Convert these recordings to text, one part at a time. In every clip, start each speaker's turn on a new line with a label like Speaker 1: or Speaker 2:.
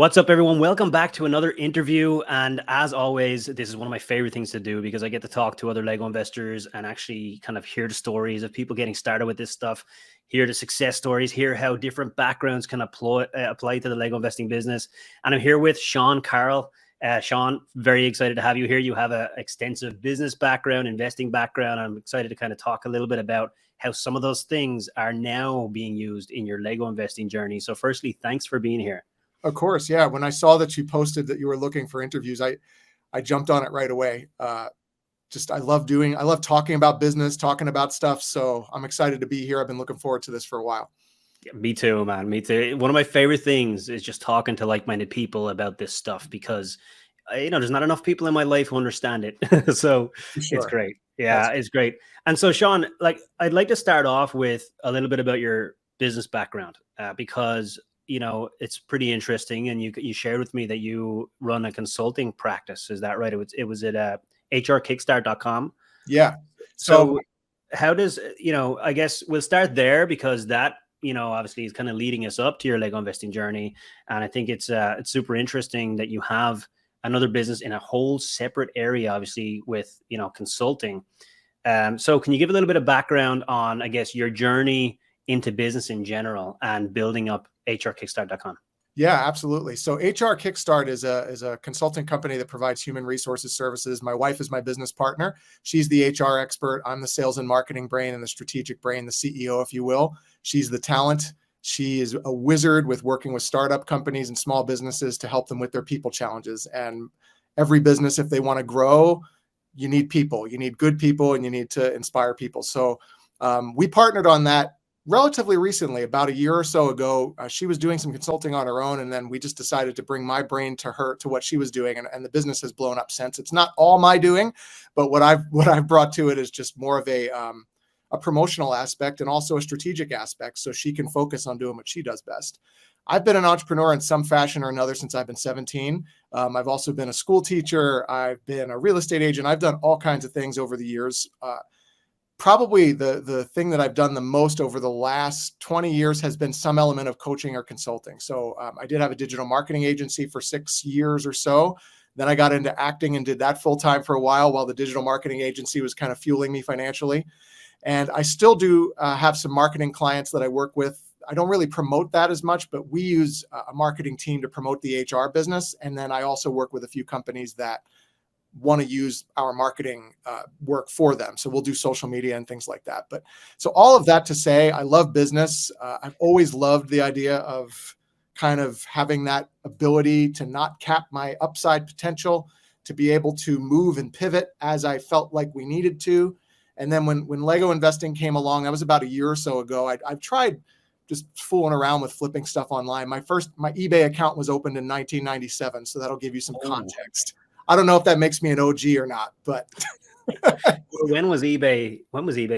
Speaker 1: What's up, everyone? Welcome back to another interview. And as always, this is one of my favorite things to do because I get to talk to other Lego investors and actually kind of hear the stories of people getting started with this stuff, hear the success stories, hear how different backgrounds can apply to the Lego investing business. And I'm here with Sean Carroll. Sean, very excited to have you here. You have an extensive business background, investing background. I'm excited to kind of talk a little bit about how some of those things are now being used in your Lego investing journey. So firstly, thanks for being here.
Speaker 2: Of course. Yeah. When I saw that you posted that you were looking for interviews, I jumped on it right away. I love talking about business, talking about stuff. So I'm excited to be here. I've been looking forward to this for a while.
Speaker 1: Yeah, me too, man. Me too. One of my favorite things is just talking to like-minded people about this stuff because, there's not enough people in my life who understand it. So
Speaker 2: Sure.
Speaker 1: it's great. Yeah, it's great. And so, Sean, I'd like to start off with a little bit about your business background because it's pretty interesting. And you shared with me that you run a consulting practice. Is that right? It was at hrkickstart.com.
Speaker 2: Yeah.
Speaker 1: So how does, I guess we'll start there because that, obviously is kind of leading us up to your Lego investing journey. And I think it's super interesting that you have another business in a whole separate area, obviously with, consulting. So can you give a little bit of background on, I guess, your journey into business in general and building up hrkickstart.com?
Speaker 2: Yeah, absolutely. So HR Kickstart is a consulting company that provides human resources services. My wife is my business partner. She's the HR expert. I'm the sales and marketing brain and the strategic brain, the CEO, if you will. She's the talent. She is a wizard with working with startup companies and small businesses to help them with their people challenges. And every business, if they want to grow, you need people. You need good people and you need to inspire people. So we partnered on that relatively recently, about a year or so ago. She was doing some consulting on her own, and then we just decided to bring my brain to what she was doing, and the business has blown up since. It's not all my doing, but what I've brought to it is just more of a promotional aspect and also a strategic aspect, so she can focus on doing what she does best. I've been an entrepreneur in some fashion or another since I've been 17. I've also been a school teacher. I've been a real estate agent. I've done all kinds of things over the years. Probably the thing that I've done the most over the last 20 years has been some element of coaching or consulting. So I did have a digital marketing agency for 6 years or so. Then I got into acting and did that full time for a while the digital marketing agency was kind of fueling me financially. And I still do have some marketing clients that I work with. I don't really promote that as much, but we use a marketing team to promote the HR business. And then I also work with a few companies that want to use our marketing work for them. So we'll do social media and things like that. But so all of that to say, I love business. I've always loved the idea of kind of having that ability to not cap my upside potential, to be able to move and pivot as I felt like we needed to. And then when Lego investing came along, that was about a year or so ago, I've tried just fooling around with flipping stuff online. My eBay account was opened in 1997. So that'll give you some context. I don't know if that makes me an OG or not, but
Speaker 1: when was eBay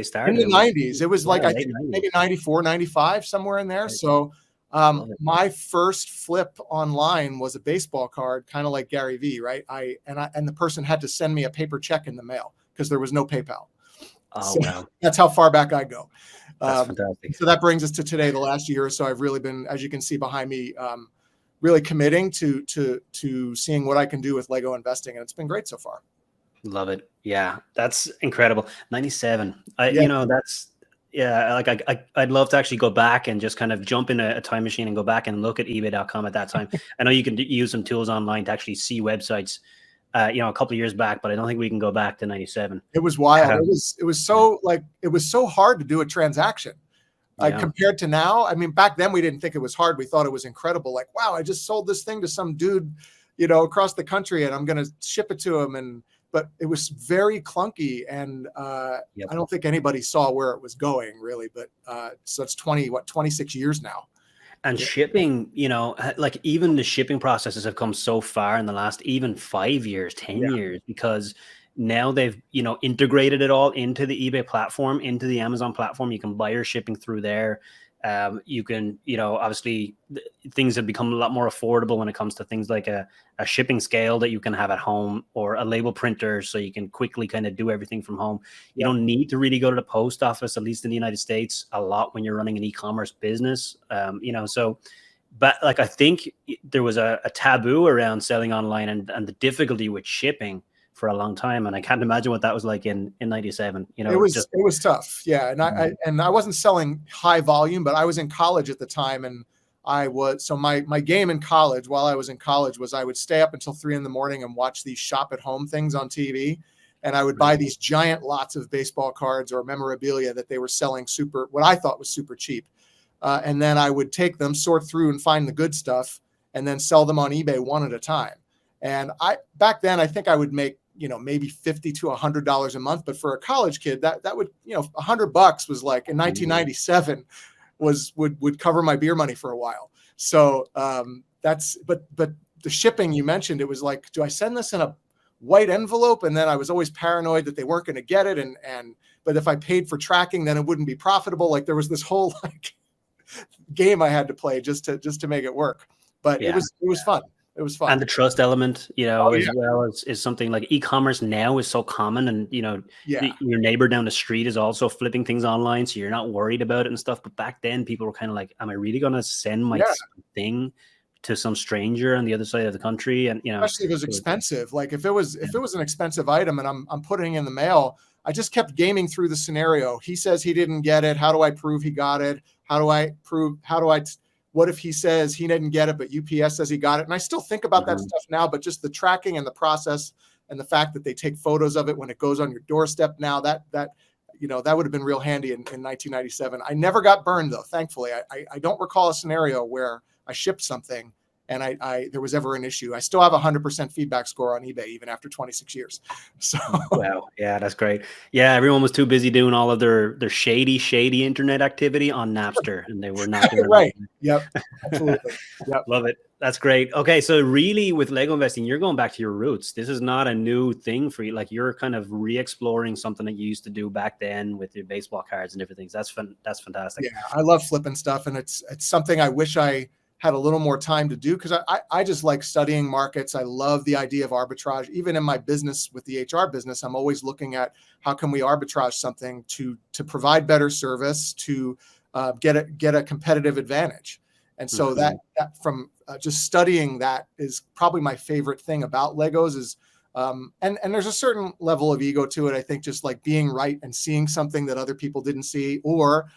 Speaker 1: started?
Speaker 2: In the 90s. It was like, I think maybe 94, 95, somewhere in there. Right. So my first flip online was a baseball card, kind of like Gary V, right? And the person had to send me a paper check in the mail because there was no PayPal.
Speaker 1: Oh,
Speaker 2: so
Speaker 1: wow.
Speaker 2: That's how far back I go.
Speaker 1: That's fantastic.
Speaker 2: So that brings us to today, the last year or so. I've really been, as you can see behind me, really committing to seeing what I can do with Lego investing. And it's been great so far.
Speaker 1: Love it. Yeah, that's incredible. 97. I'd love to actually go back and just kind of jump in a time machine and go back and look at ebay.com at that time. I know you can use some tools online to actually see websites, a couple of years back, but I don't think we can go back to 97.
Speaker 2: It was wild. It was so hard to do a transaction. Compared to now, I mean, back then we didn't think it was hard. We thought it was incredible. Like, wow, I just sold this thing to some dude, across the country, and I'm going to ship it to him. But it was very clunky, and I don't think anybody saw where it was going, really. But so it's 26 years now.
Speaker 1: And shipping, even the shipping processes have come so far in the last even 5 years, 10 years, because now they've, integrated it all into the eBay platform, into the Amazon platform. You can buy your shipping through there. You can, obviously things have become a lot more affordable when it comes to things like a shipping scale that you can have at home, or a label printer, so you can quickly kind of do everything from home. You don't need to really go to the post office, at least in the United States, a lot when you're running an e-commerce business. So but like, I think there was a taboo around selling online and the difficulty with shipping for a long time. And I can't imagine what that was like in 97, you know,
Speaker 2: It was tough. Yeah. And I wasn't selling high volume, but I was in college at the time. And so my game in college, while I was in college, was I would stay up until 3 a.m. and watch these shop at home things on TV. And I would buy these giant lots of baseball cards or memorabilia that they were selling what I thought was super cheap. And then I would take them, sort through and find the good stuff, and then sell them on eBay one at a time. And back then, I think I would make, maybe $50 to $100 a month. But for a college kid, that would, $100 was like, in 1997 would cover my beer money for a while. So but the shipping you mentioned, it was like, do I send this in a white envelope? And then I was always paranoid that they weren't going to get it. But if I paid for tracking, then it wouldn't be profitable. Like, there was this whole game I had to play just to make it work. But it was fun. It was fun.
Speaker 1: And the trust element, as well is something like e-commerce now is so common, and your neighbor down the street is also flipping things online, so you're not worried about it and stuff. But back then, people were kind of like, am I really going to send my thing to some stranger on the other side of the country? And
Speaker 2: especially if it was expensive. Like, if it was an expensive item and I'm putting it in the mail, I just kept gaming through the scenario. He says he didn't get it. How do I prove he got it? What if he says he didn't get it, but UPS says he got it? And I still think about that stuff now, but just the tracking and the process and the fact that they take photos of it when it goes on your doorstep now, that would have been real handy in 1997. I never got burned, though. Thankfully, I don't recall a scenario where I shipped something and there was ever an issue. I still have 100% feedback score on eBay, even after 26 years. So,
Speaker 1: wow. Yeah, that's great. Yeah. Everyone was too busy doing all of their shady internet activity on Napster, and they were not doing
Speaker 2: right. Yep. Absolutely. Yep.
Speaker 1: Love it. That's great. Okay. So really, with Lego investing, you're going back to your roots. This is not a new thing for you. Like, you're kind of re-exploring something that you used to do back then with your baseball cards and different things. That's fantastic.
Speaker 2: Yeah. I love flipping stuff. And it's something I wish I had a little more time to do, because I just like studying markets. I love the idea of arbitrage. Even in my business with the HR business, I'm always looking at how can we arbitrage something to provide better service, to get a competitive advantage. And so that from just studying that is probably my favorite thing about Legos is, and there's a certain level of ego to it. I think just like being right and seeing something that other people didn't see, or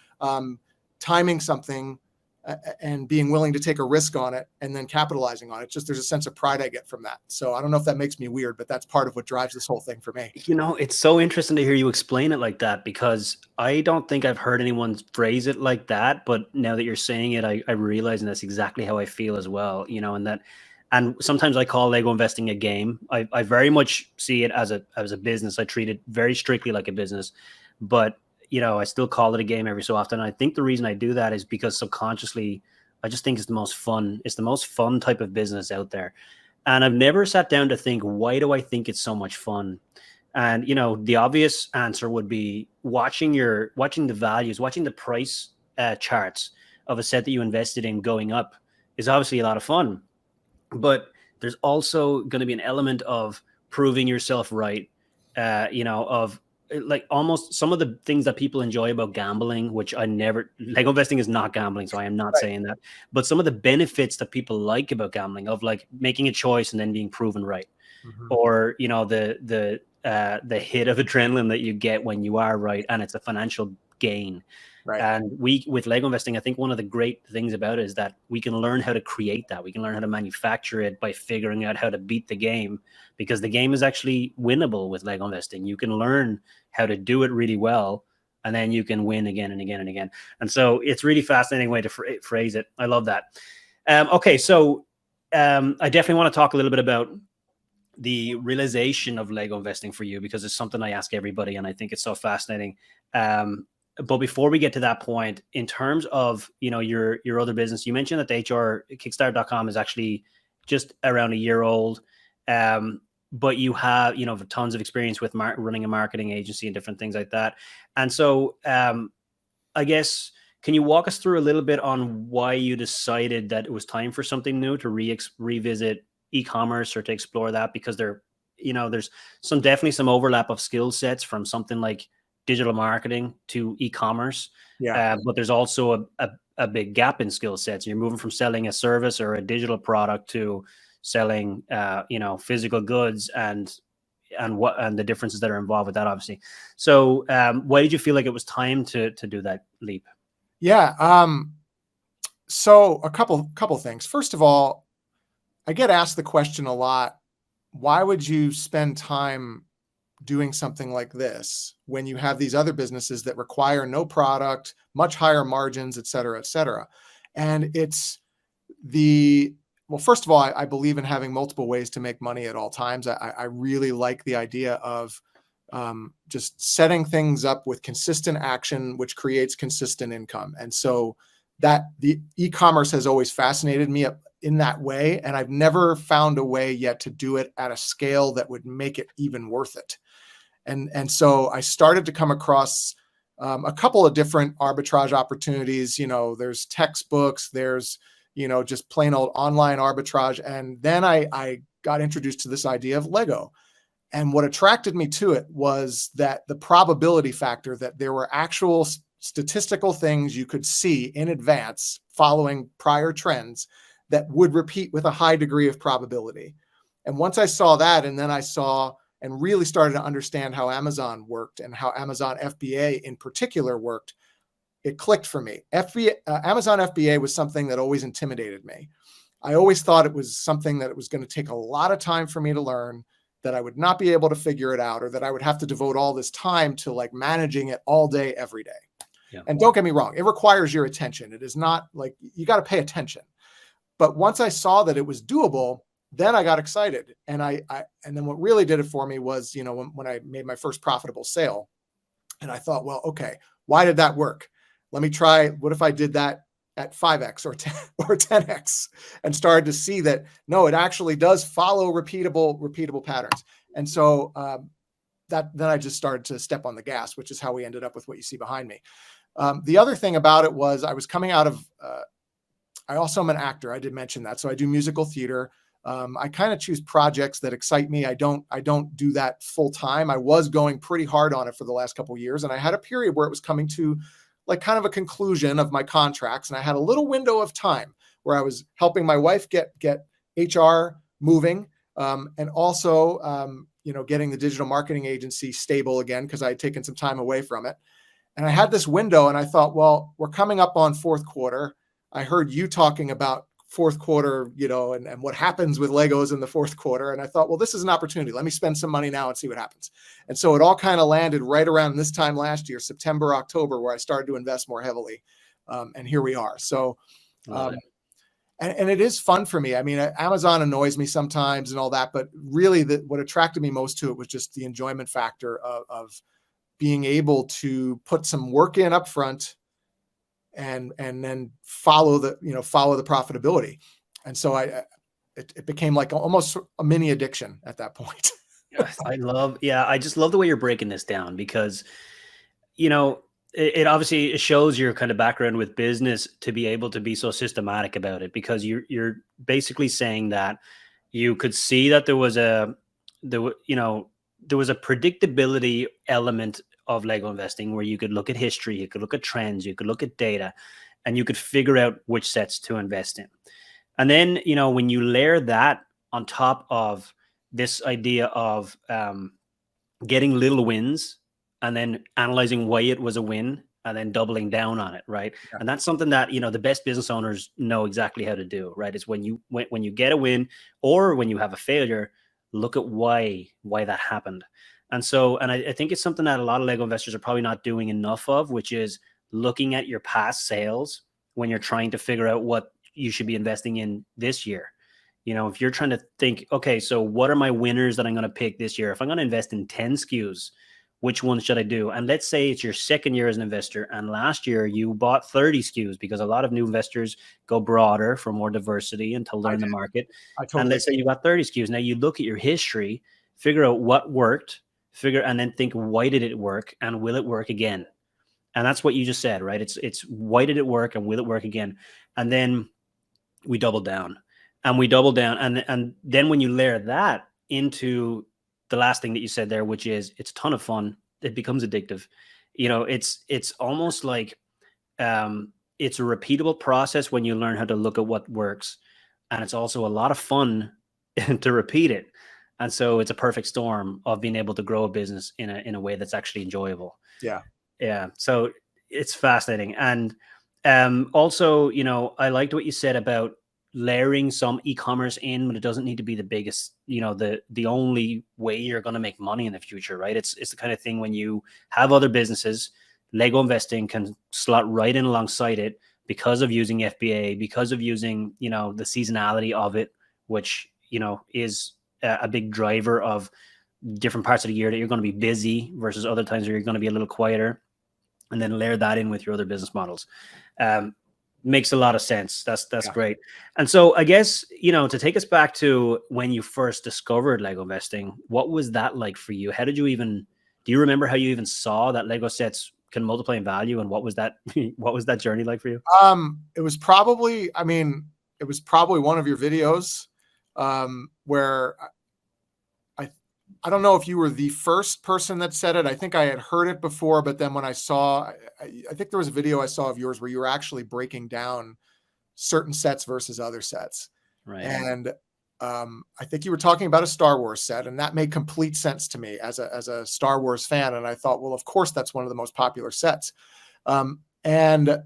Speaker 2: timing something and being willing to take a risk on it and then capitalizing on it. Just, there's a sense of pride I get from that. So I don't know if that makes me weird, but that's part of what drives this whole thing for me.
Speaker 1: It's so interesting to hear you explain it like that, because I don't think I've heard anyone phrase it like that. But now that you're saying it, I realize, and that's exactly how I feel as well, and sometimes I call Lego investing a game. I very much see it as a business. I treat it very strictly like a business, but I still call it a game every so often. And I think the reason I do that is because subconsciously, I just think it's the most fun. It's the most fun type of business out there. And I've never sat down to think, why do I think it's so much fun? And, the obvious answer would be watching the values, watching the price charts of a set that you invested in going up is obviously a lot of fun. But there's also going to be an element of proving yourself right, of like almost some of the things that people enjoy about gambling, which Lego investing is not gambling, so I am not saying that, but some of the benefits that people like about gambling, of like making a choice and then being proven right, or the hit of adrenaline that you get when you are right and it's a financial gain. Right. And with Lego investing, I think one of the great things about it is that we can learn how to create that. We can learn how to manufacture it by figuring out how to beat the game, because the game is actually winnable with Lego investing. You can learn how to do it really well, and then you can win again and again and again. And so it's really fascinating way to phrase it. I love that. Okay, so I definitely want to talk a little bit about the realization of Lego investing for you, because it's something I ask everybody, and I think it's so fascinating. But before we get to that point, in terms of, your other business, you mentioned that the Kickstart.com is actually just around a year old. But you have, tons of experience with running a marketing agency and different things like that. And so I guess, can you walk us through a little bit on why you decided that it was time for something new, to revisit e-commerce or to explore that? Because there's definitely some overlap of skill sets from something like digital marketing to e-commerce. Yeah. But there's also a big gap in skill sets. You're moving from selling a service or a digital product to selling, physical goods, and the differences that are involved with that, obviously. So why did you feel like it was time to do that leap?
Speaker 2: Yeah. So a couple things. First of all, I get asked the question a lot, why would you spend time doing something like this when you have these other businesses that require no product, much higher margins, et cetera, et cetera? And well, first of all, I believe in having multiple ways to make money at all times. I really like the idea of just setting things up with consistent action, which creates consistent income. And so that the e-commerce has always fascinated me in that way. And I've never found a way yet to do it at a scale that would make it even worth it. And so I started to come across a couple of different arbitrage opportunities. There's textbooks, there's, just plain old online arbitrage. And then I got introduced to this idea of Lego. And what attracted me to it was that the probability factor, that there were actual statistical things you could see in advance following prior trends that would repeat with a high degree of probability. And once I saw that, and then I saw and really started to understand how Amazon worked and how Amazon FBA in particular worked, it clicked for me. Amazon FBA was something that always intimidated me. I always thought it was something that it was going to take a lot of time for me to learn, that I would not be able to figure it out, or that I would have to devote all this time to like managing it all day, every day. Yeah. And don't get me wrong, it requires your attention. It is not like you got to pay attention. But once I saw that it was doable, then I got excited. And and then what really did it for me was, when I made my first profitable sale, and I thought, well, okay, why did that work? Let me try. What if I did that at 5x or 10 or 10x, and started to see that, no, it actually does follow repeatable patterns. And so then I just started to step on the gas, which is how we ended up with what you see behind me. The other thing about it was I was coming out of, I also am an actor. I did mention that. So I do musical theater. I kind of choose projects that excite me. I don't do that full time. I was going pretty hard on it for the last couple of years. And I had a period where it was coming to like kind of a conclusion of my contracts. And I had a little window of time where I was helping my wife get HR moving, and also, getting the digital marketing agency stable again, because I had taken some time away from it. And I had this window, and I thought, well, we're coming up on fourth quarter. I heard you talking about fourth quarter, and what happens with Legos in the fourth quarter. And I thought, well, this is an opportunity. Let me spend some money now and see what happens. And so it all kind of landed right around this time last year, September, October, where I started to invest more heavily. And here we are. So, and it is fun for me. I mean, Amazon annoys me sometimes and all that, but really what attracted me most to it was just the enjoyment factor of being able to put some work in up front, and then follow the profitability. And so it became like almost a mini addiction at that point.
Speaker 1: I just love the way you're breaking this down, because, it obviously shows your kind of background with business to be able to be so systematic about it, because you're basically saying that you could see that there was a predictability element of Lego investing, where you could look at history, you could look at trends, you could look at data, and you could figure out which sets to invest in. And then, when you layer that on top of this idea of getting little wins, and then analyzing why it was a win, and then doubling down on it, right? Yeah. And that's something that, the best business owners know exactly how to do, right? It's when you get a win, or when you have a failure, look at why that happened. And so, and I think it's something that a lot of Lego investors are probably not doing enough of, which is looking at your past sales when you're trying to figure out what you should be investing in this year. If you're trying to think, okay, so what are my winners that I'm going to pick this year? If I'm going to invest in 10 SKUs, which ones should I do? And let's say it's your second year as an investor, and last year you bought 30 SKUs, because a lot of new investors go broader for more diversity and to learn the market. And let's say you got 30 SKUs. Now you look at your history, figure out what worked, and then think, why did it work, and will it work again? And that's what you just said, right? It's why did it work, and will it work again? And then we double down, and and then when you layer that into the last thing that you said there, which is it's a ton of fun, it becomes addictive. It's almost like it's a repeatable process when you learn how to look at what works. And it's also a lot of fun to repeat it. And so it's a perfect storm of being able to grow a business in a way that's actually enjoyable.
Speaker 2: Yeah.
Speaker 1: Yeah. So it's fascinating. And also, you know, I liked what you said about layering some e-commerce in, but it doesn't need to be the biggest, you know, the only way you're going to make money in the future, right? It's the kind of thing when you have other businesses, Lego investing can slot right in alongside it because of using FBA, because of using, you know, the seasonality of it, which, you know, is a big driver of different parts of the year that you're going to be busy versus other times where you're going to be a little quieter, and then layer that in with your other business models. Makes a lot of sense. That's
Speaker 2: Yeah.
Speaker 1: great. And so I guess, you know, to take us back to when you first discovered Lego investing, what was that like for you? How did you even, do you remember how you even saw that Lego sets can multiply in value, and what was that what was that journey like for you?
Speaker 2: It was probably, I mean, it was probably one of your videos where I don't know if you were the first person that said it. I think I had heard it before, but then when I saw, I think there was a video I saw of yours where you were actually breaking down certain sets versus other sets.
Speaker 1: Right.
Speaker 2: And I think you were talking about a Star Wars set, and that made complete sense to me as a Star Wars fan. And I thought, well, of course, that's one of the most popular sets. And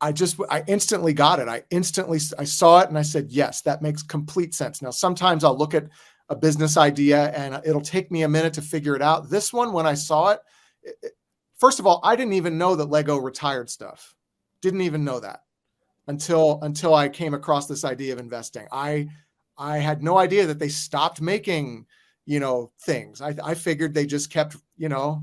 Speaker 2: I instantly got it. I saw it and I said, yes, that makes complete sense. Now, sometimes I'll look at a business idea and it'll take me a minute to figure it out. This one, when I saw it, first of all, I didn't even know that Lego retired stuff. Didn't even know that until I came across this idea of investing. I had no idea that they stopped making, you know, things. I figured they just kept, you know,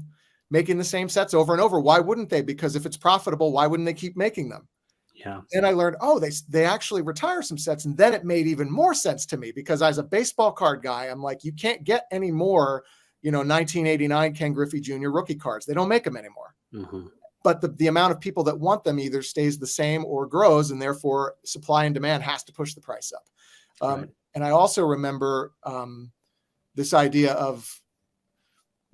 Speaker 2: making the same sets over and over. Why wouldn't they? Because if it's profitable, why wouldn't they keep making them?
Speaker 1: Yeah.
Speaker 2: And I learned, oh, they actually retire some sets. And then it made even more sense to me, because as a baseball card guy, I'm like, you can't get any more, you know, 1989 Ken Griffey Jr. rookie cards. They don't make them anymore.
Speaker 1: Mm-hmm.
Speaker 2: But the amount of people that want them either stays the same or grows, and therefore supply and demand has to push the price up.
Speaker 1: Right.
Speaker 2: And I also remember this idea of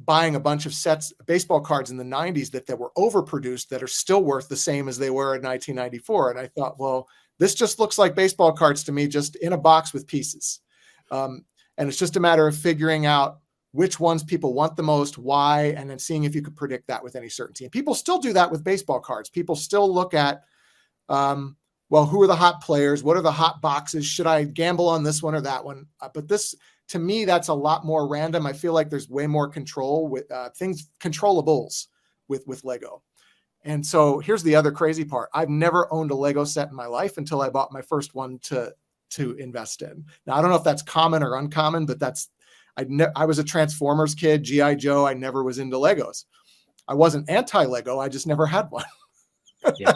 Speaker 2: buying a bunch of sets, baseball cards in the 90s that were overproduced, that are still worth the same as they were in 1994. And I thought, well, this just looks like baseball cards to me, just in a box with pieces. And it's just a matter of figuring out which ones people want the most, why, and then seeing if you could predict that with any certainty. And people still do that with baseball cards. People still look at, well, who are the hot players? What are the hot boxes? Should I gamble on this one or that one? But this, to me, that's a lot more random. I feel like there's way more control with things, controllables with Lego. And so here's the other crazy part. I've never owned a Lego set in my life until I bought my first one to invest in. Now, I don't know if that's common or uncommon, but that's, I was a Transformers kid, G.I. Joe. I never was into Legos. I wasn't anti-Lego. I just never had one.
Speaker 1: Yeah.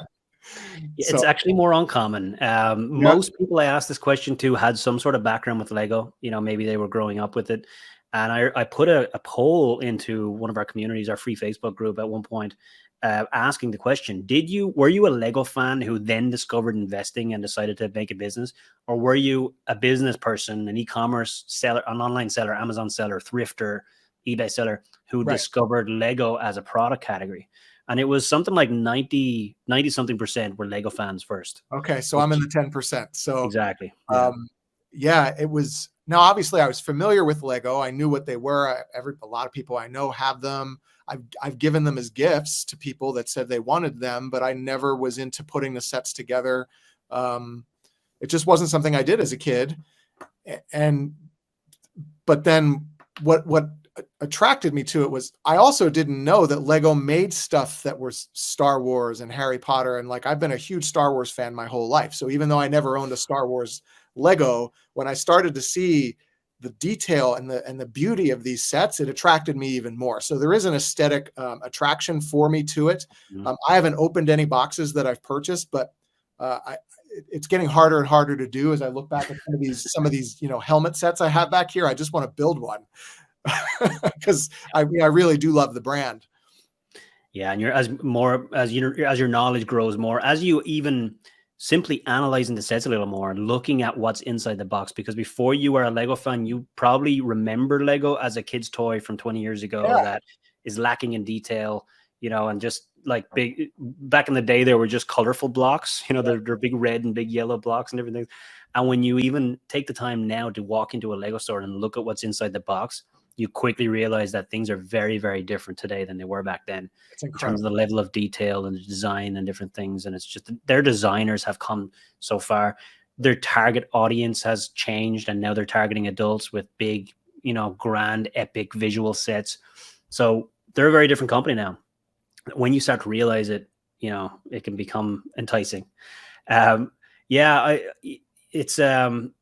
Speaker 1: It's actually more uncommon. Most people I asked this question to had some sort of background with Lego. You know, maybe they were growing up with it. And I put a poll into one of our communities, our free Facebook group at one point, asking the question, were you a Lego fan who then discovered investing and decided to make a business? Or were you a business person, an e-commerce seller, an online seller, Amazon seller, thrifter, eBay seller, who discovered Lego as a product category? And it was something like 90 something percent were Lego fans first.
Speaker 2: Okay. So I'm in the 10%. So
Speaker 1: exactly.
Speaker 2: Yeah, it was. Now, obviously I was familiar with Lego. I knew what they were. A lot of people I know have them. I've given them as gifts to people that said they wanted them, but I never was into putting the sets together. It just wasn't something I did as a kid. But then what attracted me to it was, I also didn't know that Lego made stuff that were Star Wars and Harry Potter. And like, I've been a huge Star Wars fan my whole life. So even though I never owned a Star Wars Lego, when I started to see the detail and the beauty of these sets, it attracted me even more. So there is an aesthetic attraction for me to it. I haven't opened any boxes that I've purchased, but it's getting harder and harder to do as I look back at some of these, you know, helmet sets I have back here. I just want to build one. Because I really do love the brand.
Speaker 1: Yeah, and as your knowledge grows more, as you even simply analyzing the sets a little more and looking at what's inside the box, because before you were a Lego fan, you probably remember Lego as a kid's toy from 20 years ago that is lacking in detail, you know, and just like big, back in the day, there were just colorful blocks, you know, they're big red and big yellow blocks and everything. And when you even take the time now to walk into a Lego store and look at what's inside the box, you quickly realize that things are very, very different today than they were back then in terms of the level of detail and the design and different things. And it's just their designers have come so far. Their target audience has changed, and now they're targeting adults with big, you know, grand, epic visual sets. So they're a very different company now. When you start to realize it, you know, it can become enticing. Yeah, it's an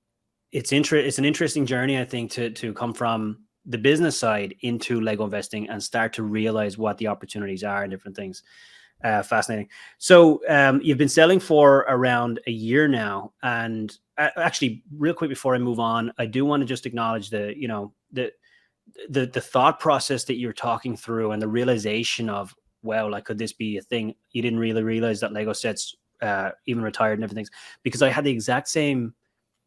Speaker 1: interesting journey, I think, to come from the business side into Lego investing and start to realize what the opportunities are and different things. Fascinating. So you've been selling for around a year now, and actually, real quick before I move on, I do want to just acknowledge the thought process that you're talking through and the realization of, wow, like, could this be a thing? You didn't really realize that Lego sets even retired and everything, because I had the exact same,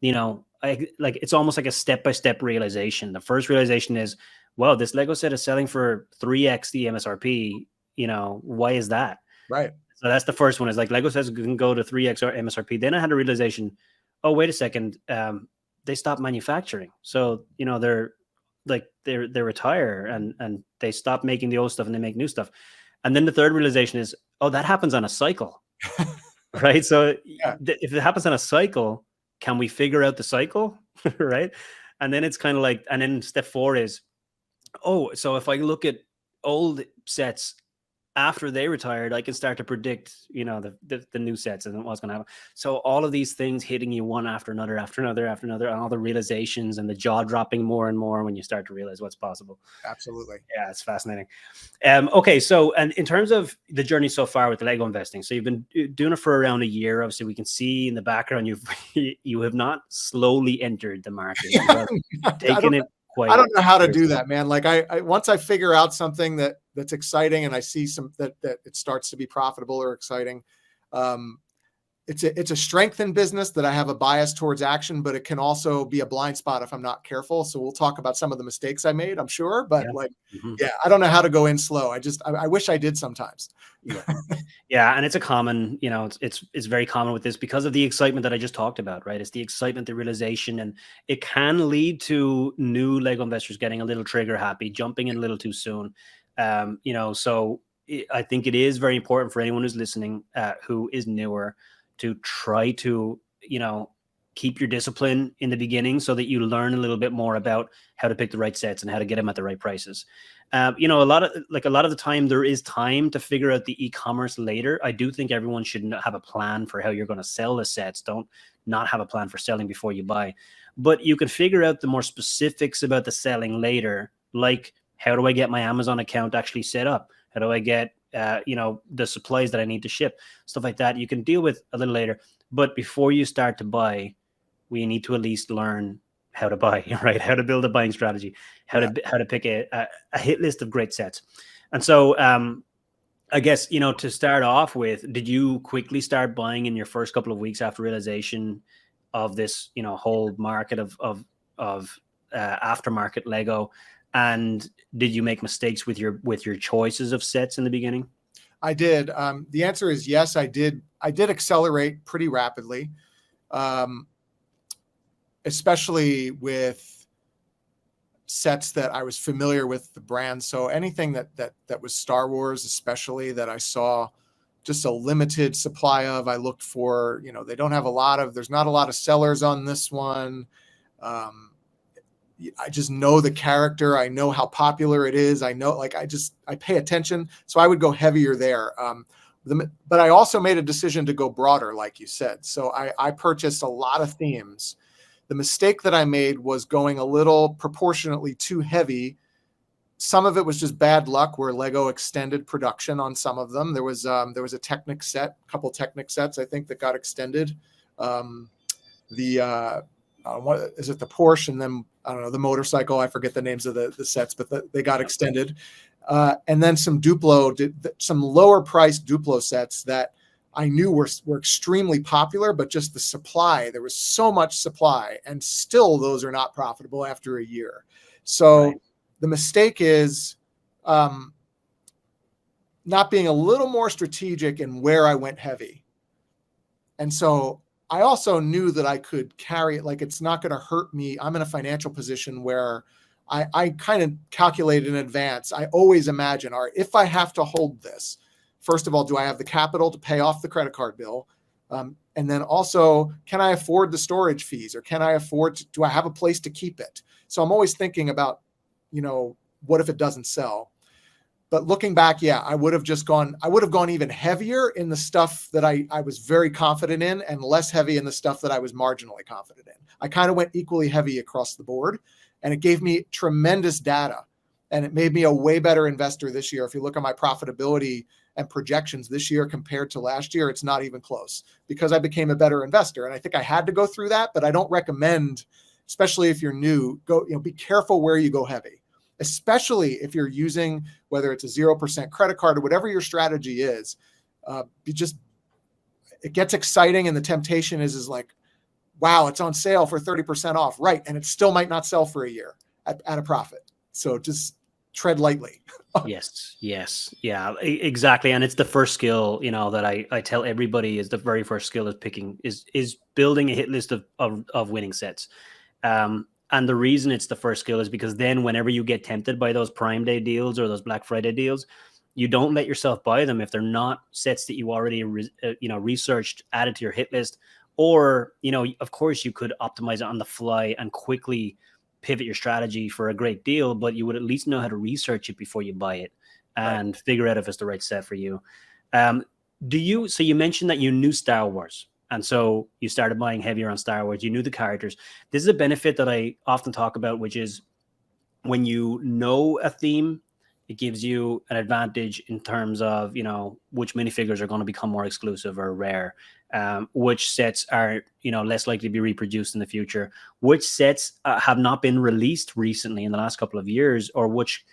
Speaker 1: you know, it's almost like a step-by-step realization. The first realization is, well, this Lego set is selling for 3x the MSRP. You know, why is that?
Speaker 2: Right.
Speaker 1: So that's the first one, is like Lego sets can go to 3x or MSRP. Then I had a realization, oh, wait a second, they stopped manufacturing. So, you know, they retire and they stop making the old stuff and they make new stuff. And then the third realization is, oh, that happens on a cycle, right? So if it happens on a cycle, can we figure out the cycle, right? And then it's kind of like, and then step 4 is, oh, so if I look at old sets after they retired, I can start to predict, you know, the new sets and what's going to happen. So all of these things hitting you one after another, and all the realizations and the jaw dropping more and more when you start to realize what's possible.
Speaker 2: Absolutely.
Speaker 1: Yeah, it's fascinating. Okay, so, and in terms of the journey so far with Lego investing, so you've been doing it for around a year. Obviously, we can see in the background you have not slowly entered the market. You have taken it.
Speaker 2: I don't know how to do that, man. Like I once I figure out something that's exciting and I see that it starts to be profitable or exciting. It's a strength in business that I have a bias towards action, but it can also be a blind spot if I'm not careful. So we'll talk about some of the mistakes I made, I'm sure, but I don't know how to go in slow. I wish I did sometimes.
Speaker 1: Yeah. And it's a common, you know, it's very common with this because of the excitement that I just talked about, right? It's the excitement, the realization, and it can lead to new Lego investors getting a little trigger happy, jumping in a little too soon. You know, so I think it is very important for anyone who's listening, who is newer, to try to, you know, keep your discipline in the beginning so that you learn a little bit more about how to pick the right sets and how to get them at the right prices. You know, a lot of the time there is time to figure out the e-commerce later. I do think everyone should have a plan for how you're going to sell the sets. Don't not have a plan for selling before you buy, but you can figure out the more specifics about the selling later. Like, how do I get my Amazon account actually set up? How do I get, you know, the supplies that I need to ship, stuff like that. You can deal with a little later, but before you start to buy, we need to at least learn how to buy, right? How to build a buying strategy, how to pick a hit list of great sets. And so, I guess, you know, to start off with, did you quickly start buying in your first couple of weeks after realization of this, you know, whole market of aftermarket Lego? And did you make mistakes with your choices of sets in the beginning?
Speaker 2: I did. The answer is yes, I did. I did accelerate pretty rapidly, especially with sets that I was familiar with the brand. So anything that was Star Wars, especially, that I saw just a limited supply of, I looked for. You know, they don't have there's not a lot of sellers on this one. I just know the character. I know how popular it is. I know, like, I pay attention. So I would go heavier there. But I also made a decision to go broader, like you said. So I purchased a lot of themes. The mistake that I made was going a little proportionately too heavy. Some of it was just bad luck, where Lego extended production on some of them. There was a Technic set, a couple Technic sets, I think, that got extended. What is it, the Porsche, and then I don't know, the motorcycle, I forget the names of the sets, but they got extended. And then some lower priced Duplo sets that I knew were extremely popular, but just the supply, there was so much supply, and still those are not profitable after a year. So the mistake is, not being a little more strategic in where I went heavy. And so I also knew that I could carry it. Like, it's not going to hurt me. I'm in a financial position where I kind of calculate in advance. I always imagine, all right, if I have to hold this, first of all, do I have the capital to pay off the credit card bill? And then also, can I afford the storage fees, or can I afford to, do I have a place to keep it? So I'm always thinking about, what if it doesn't sell? But looking back, yeah, I would have gone even heavier in the stuff that I was very confident in, and less heavy in the stuff that I was marginally confident in. I kind of went equally heavy across the board, and it gave me tremendous data, and it made me a way better investor this year. If you look at my profitability and projections this year compared to last year, it's not even close, because I became a better investor. And I think I had to go through that, but I don't recommend, especially if you're new, be careful where you go heavy, especially if you're using, whether it's a 0% credit card or whatever your strategy is. It gets exciting, and the temptation is like, wow, it's on sale for 30% off. Right. And it still might not sell for a year at a profit. So just tread lightly.
Speaker 1: Yes. Yeah, exactly. And it's the first skill, that I tell everybody is the very first skill is building a hit list of winning sets. And the reason it's the first skill is because then whenever you get tempted by those Prime Day deals or those Black Friday deals, you don't let yourself buy them if they're not sets that you already, researched, added to your hit list. Or, of course, you could optimize it on the fly and quickly pivot your strategy for a great deal, but you would at least know how to research it before you buy it and figure out if it's the right set for you. So you mentioned that you knew Star Wars, and so you started buying heavier on Star Wars. You knew the characters. This is a benefit that I often talk about, which is when you know a theme, it gives you an advantage in terms of, which minifigures are going to become more exclusive or rare, which sets are, less likely to be reproduced in the future, which sets have not been released recently in the last couple of years, or which,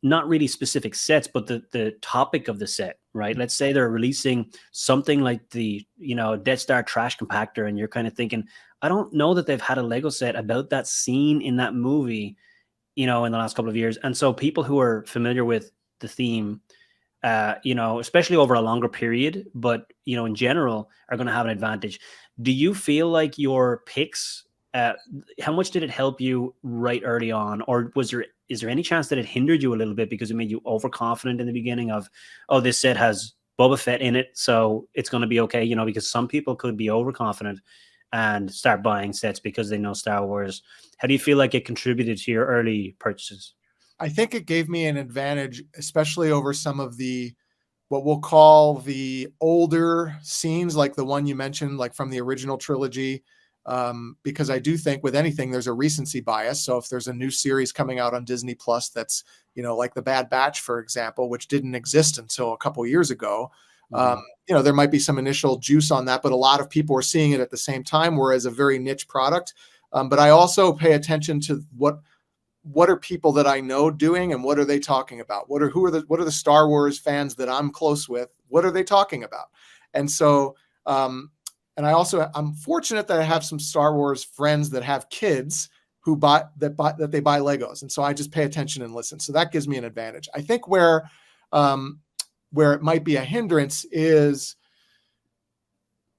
Speaker 1: not really specific sets, but the topic of the set, right? Let's say they're releasing something like the, Death Star trash compactor, and you're kind of thinking, I don't know that they've had a Lego set about that scene in that movie, in the last couple of years. And so people who are familiar with the theme, especially over a longer period, but, in general, are going to have an advantage. Do you feel like your picks, how much did it help you right early on? Or is there any chance that it hindered you a little bit because it made you overconfident in the beginning of, oh, this set has Boba Fett in it, so it's going to be okay, because some people could be overconfident and start buying sets because they know Star Wars. How do you feel like it contributed to your early purchases?
Speaker 2: I think it gave me an advantage, especially over some of what we'll call the older scenes, like the one you mentioned, like from the original trilogy, because I do think with anything, there's a recency bias. So if there's a new series coming out on Disney Plus, that's, like The Bad Batch, for example, which didn't exist until a couple years ago, there might be some initial juice on that, but a lot of people are seeing it at the same time, whereas a very niche product. But I also pay attention to what are people that I know doing, and what are they talking about? What are the Star Wars fans that I'm close with? What are they talking about? And so, and I'm fortunate that I have some Star Wars friends that have kids who buy Legos. And so I just pay attention and listen. So that gives me an advantage. I think where it might be a hindrance is,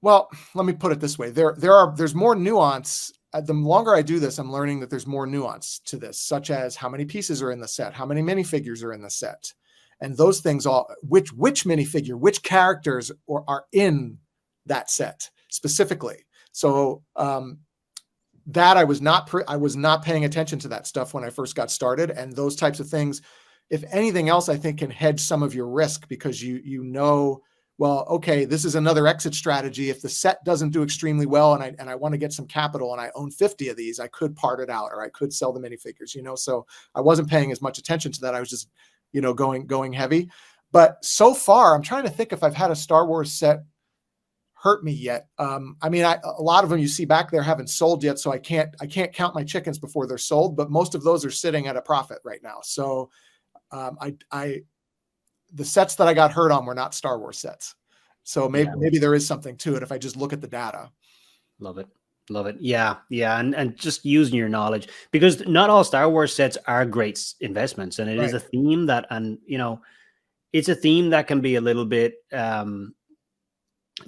Speaker 2: well, let me put it this way. There's more nuance. The longer I do this, I'm learning that there's more nuance to this, such as how many pieces are in the set, how many minifigures are in the set, and those things all, which minifigure, which characters are in that set specifically. So that I was not paying attention to that stuff when I first got started, and those types of things, if anything else, I think can hedge some of your risk, because well, okay, this is another exit strategy. If the set doesn't do extremely well, and I want to get some capital, and I own 50 of these, I could part it out, or I could sell the minifigures, so I wasn't paying as much attention to that. I was just, going heavy. But so far, I'm trying to think if I've had a Star Wars set hurt me yet. A lot of them you see back there haven't sold yet, so I can't count my chickens before they're sold, but most of those are sitting at a profit right now. So the sets that I got hurt on were not Star Wars sets. So maybe there is something to it if I just look at the data.
Speaker 1: Love it. Yeah. And just using your knowledge, because not all Star Wars sets are great investments, and it is a theme that, and it's a theme that can be a little bit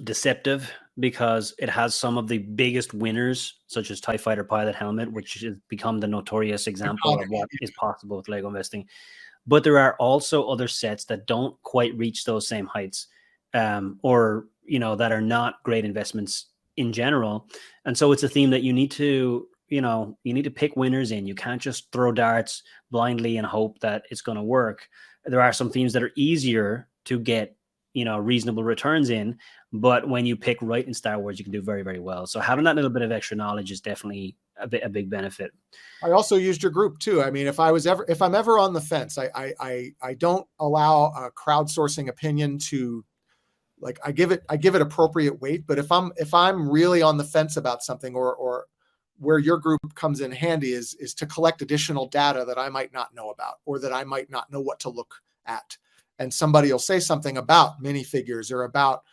Speaker 1: deceptive because it has some of the biggest winners, such as TIE Fighter Pilot Helmet, which has become the notorious example of what is possible with Lego investing. But there are also other sets that don't quite reach those same heights, or that are not great investments in general. And so it's a theme that you need to pick winners in. You can't just throw darts blindly and hope that it's going to work. There are some themes that are easier to get reasonable returns in, but when you pick right in Star Wars, you can do very, very well. So having that little bit of extra knowledge is definitely a big benefit.
Speaker 2: I also used your group too. I mean, if I'm ever on the fence, I don't allow a crowdsourcing opinion to, like, I give it appropriate weight. But if I'm really on the fence about something, or where your group comes in handy is to collect additional data that I might not know about, or that I might not know what to look at. And somebody will say something about minifigures or about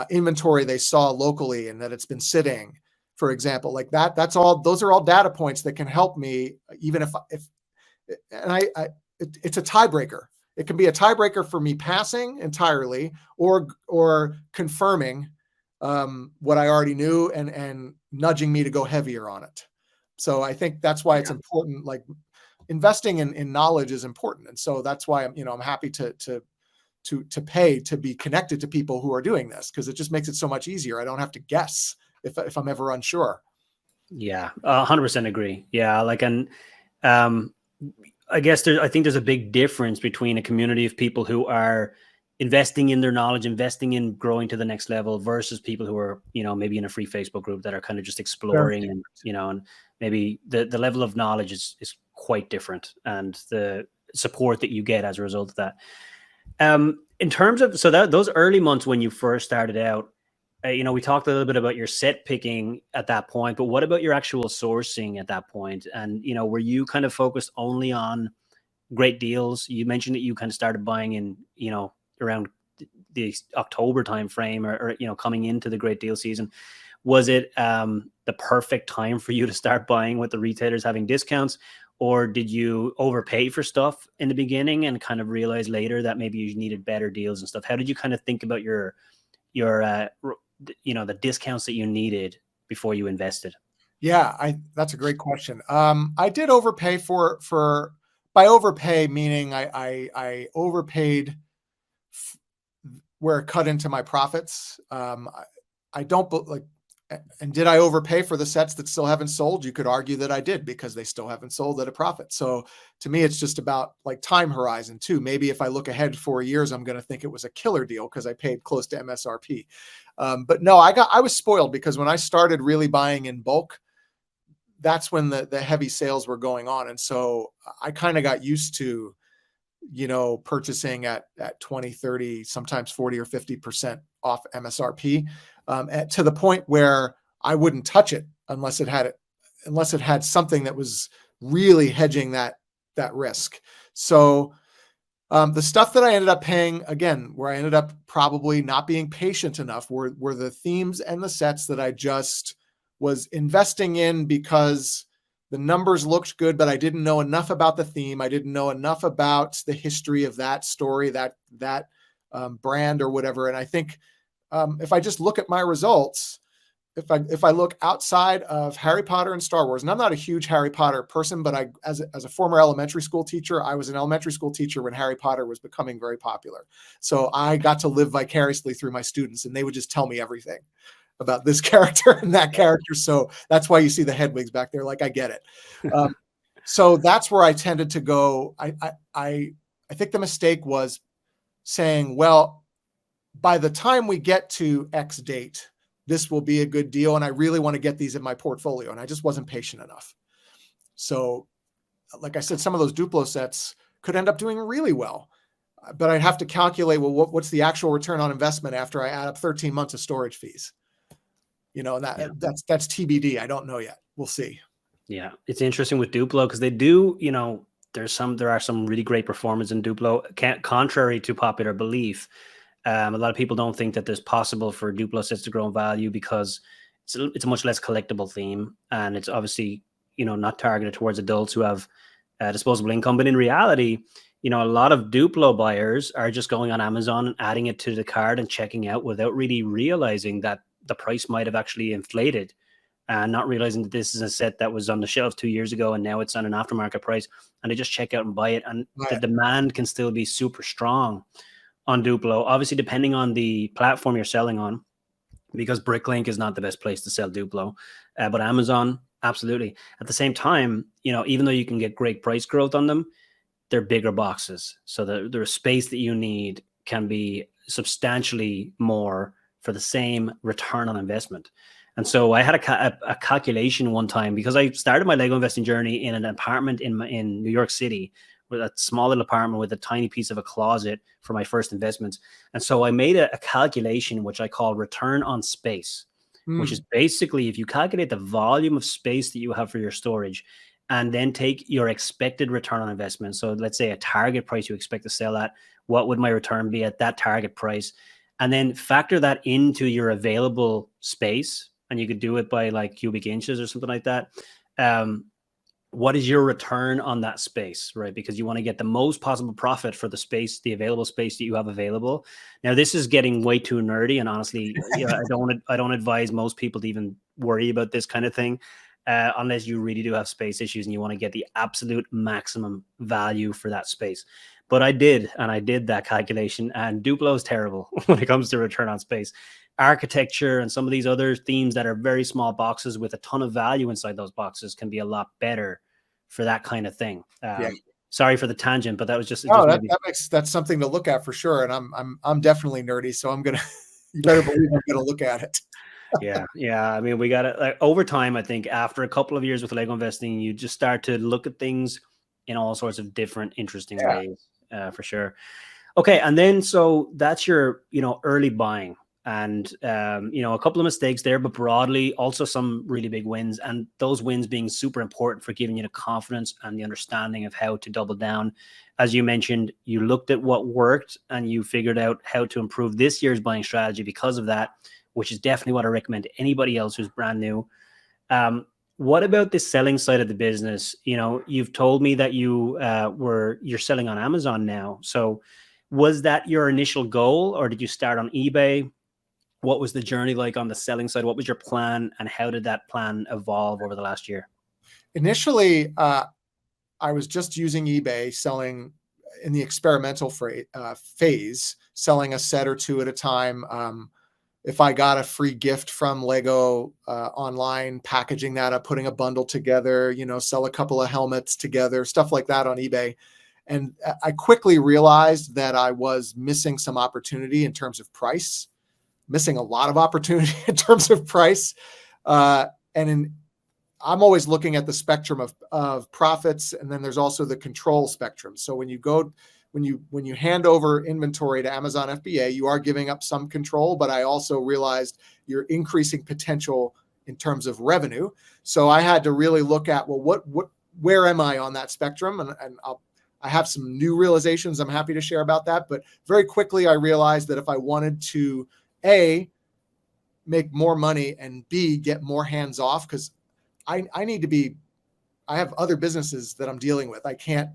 Speaker 2: inventory they saw locally and that it's been sitting, for example, like that. Those are all data points that can help me, even it's a tiebreaker. It can be a tiebreaker for me passing entirely or confirming what I already knew and nudging me to go heavier on it. So I think that's why it's important. Like, investing in knowledge is important. And so that's why I'm happy to pay to be connected to people who are doing this, because it just makes it so much easier. I don't have to guess if I'm ever unsure.
Speaker 1: Yeah, 100% agree. Yeah, like, and I guess I think there's a big difference between a community of people who are investing in their knowledge, investing in growing to the next level, versus people who are, maybe in a free Facebook group that are kind of just exploring, and, and maybe the level of knowledge is quite different, and the support that you get as a result of that. In terms of, those early months when you first started out, we talked a little bit about your set picking at that point, but what about your actual sourcing at that point? And, were you kind of focused only on great deals? You mentioned that you kind of started buying in, around the October timeframe, or coming into the great deal season. Was it the perfect time for you to start buying with the retailers having discounts? Or did you overpay for stuff in the beginning and kind of realize later that maybe you needed better deals and stuff? How did you kind of think about your the discounts that you needed before you invested?
Speaker 2: Yeah, that's a great question. I did overpay by overpay, meaning I overpaid where it cut into my profits. I don't like, and did I overpay for the sets that still haven't sold? You could argue that I did, because they still haven't sold at a profit. So to me, it's just about like time horizon too. Maybe if I look ahead 4 years, I'm going to think it was a killer deal because I paid close to MSRP. But no, I was spoiled, because when I started really buying in bulk, that's when the heavy sales were going on. And so I kind of got used to, purchasing at 20, 30, sometimes 40 or 50% off MSRP, to the point where I wouldn't touch it unless it had something that was really hedging that risk. So the stuff that I ended up paying, again, where I ended up probably not being patient enough, were the themes and the sets that I just was investing in because the numbers looked good, but I didn't know enough about the theme. I didn't know enough about the history of that story, that brand or whatever. And I think if I just look at my results, if I look outside of Harry Potter and Star Wars, and I'm not a huge Harry Potter person, but as a former elementary school teacher, I was an elementary school teacher when Harry Potter was becoming very popular. So I got to live vicariously through my students, and they would just tell me everything about this character and that character. So that's why you see the head wigs back there. Like, I get it. So that's where I tended to go. I think the mistake was saying, well, by the time we get to X date, this will be a good deal. And I really want to get these in my portfolio. And I just wasn't patient enough. So like I said, some of those Duplo sets could end up doing really well, but I'd have to calculate, well, what's the actual return on investment after I add up 13 months of storage fees? And that's TBD. I don't know yet. We'll see.
Speaker 1: Yeah, it's interesting with Duplo because they do, there are some really great performance in Duplo. Contrary to popular belief, a lot of people don't think that there's possible for Duplo sets to grow in value because it's a much less collectible theme, and it's obviously not targeted towards adults who have disposable income. But in reality, a lot of Duplo buyers are just going on Amazon and adding it to the cart and checking out without really realizing that the price might have actually inflated, and not realizing that this is a set that was on the shelf 2 years ago and now it's on an aftermarket price, and they just check out and buy it. And the demand can still be super strong on Duplo, obviously depending on the platform you're selling on, because Bricklink is not the best place to sell Duplo, but Amazon, absolutely. At the same time, even though you can get great price growth on them, they're bigger boxes. So the space that you need can be substantially more for the same return on investment. And so I had a calculation one time, because I started my Lego investing journey in an apartment in New York City, with a small little apartment with a tiny piece of a closet for my first investments. And so I made a calculation, which I call return on space, which is basically if you calculate the volume of space that you have for your storage and then take your expected return on investment. So let's say a target price you expect to sell at, what would my return be at that target price? And then factor that into your available space. And you could do it by like cubic inches or something like that. What is your return on that space, right? Because you want to get the most possible profit for the space, the available space that you have available. Now, this is getting way too nerdy, and honestly, I don't advise most people to even worry about this kind of thing, unless you really do have space issues and you want to get the absolute maximum value for that space. But I did that calculation, and Duplo is terrible when it comes to return on space. Architecture and some of these other themes that are very small boxes with a ton of value inside those boxes can be a lot better for that kind of thing. Sorry for the tangent, but that was just,
Speaker 2: that's something to look at for sure. And I'm definitely nerdy, so you better believe I'm gonna look at it.
Speaker 1: Yeah. I mean, we got it over time. I think after a couple of years with Lego investing, you just start to look at things in all sorts of different, interesting ways, for sure. Okay, and then so that's your early buying. And, a couple of mistakes there, but broadly also some really big wins, and those wins being super important for giving you the confidence and the understanding of how to double down. As you mentioned, you looked at what worked and you figured out how to improve this year's buying strategy because of that, which is definitely what I recommend to anybody else who's brand new. What about the selling side of the business? You've told me that you're selling on Amazon now. So was that your initial goal, or did you start on eBay? What was the journey like on the selling side? What was your plan, and how did that plan evolve over the last year?
Speaker 2: Initially, I was just using eBay, selling in the experimental phase, selling a set or two at a time. If I got a free gift from Lego online, packaging that up, putting a bundle together, sell a couple of helmets together, stuff like that on eBay. And I quickly realized that I was missing some opportunity in terms of price. Missing a lot of opportunity in terms of price. I'm always looking at the spectrum of profits. And then there's also the control spectrum. So when you hand over inventory to Amazon FBA, you are giving up some control, but I also realized you're increasing potential in terms of revenue. So I had to really look at, where am I on that spectrum? And I have some new realizations I'm happy to share about that. But very quickly, I realized that if I wanted to A, make more money, and B, get more hands off, because I have other businesses that I'm dealing with. I can't,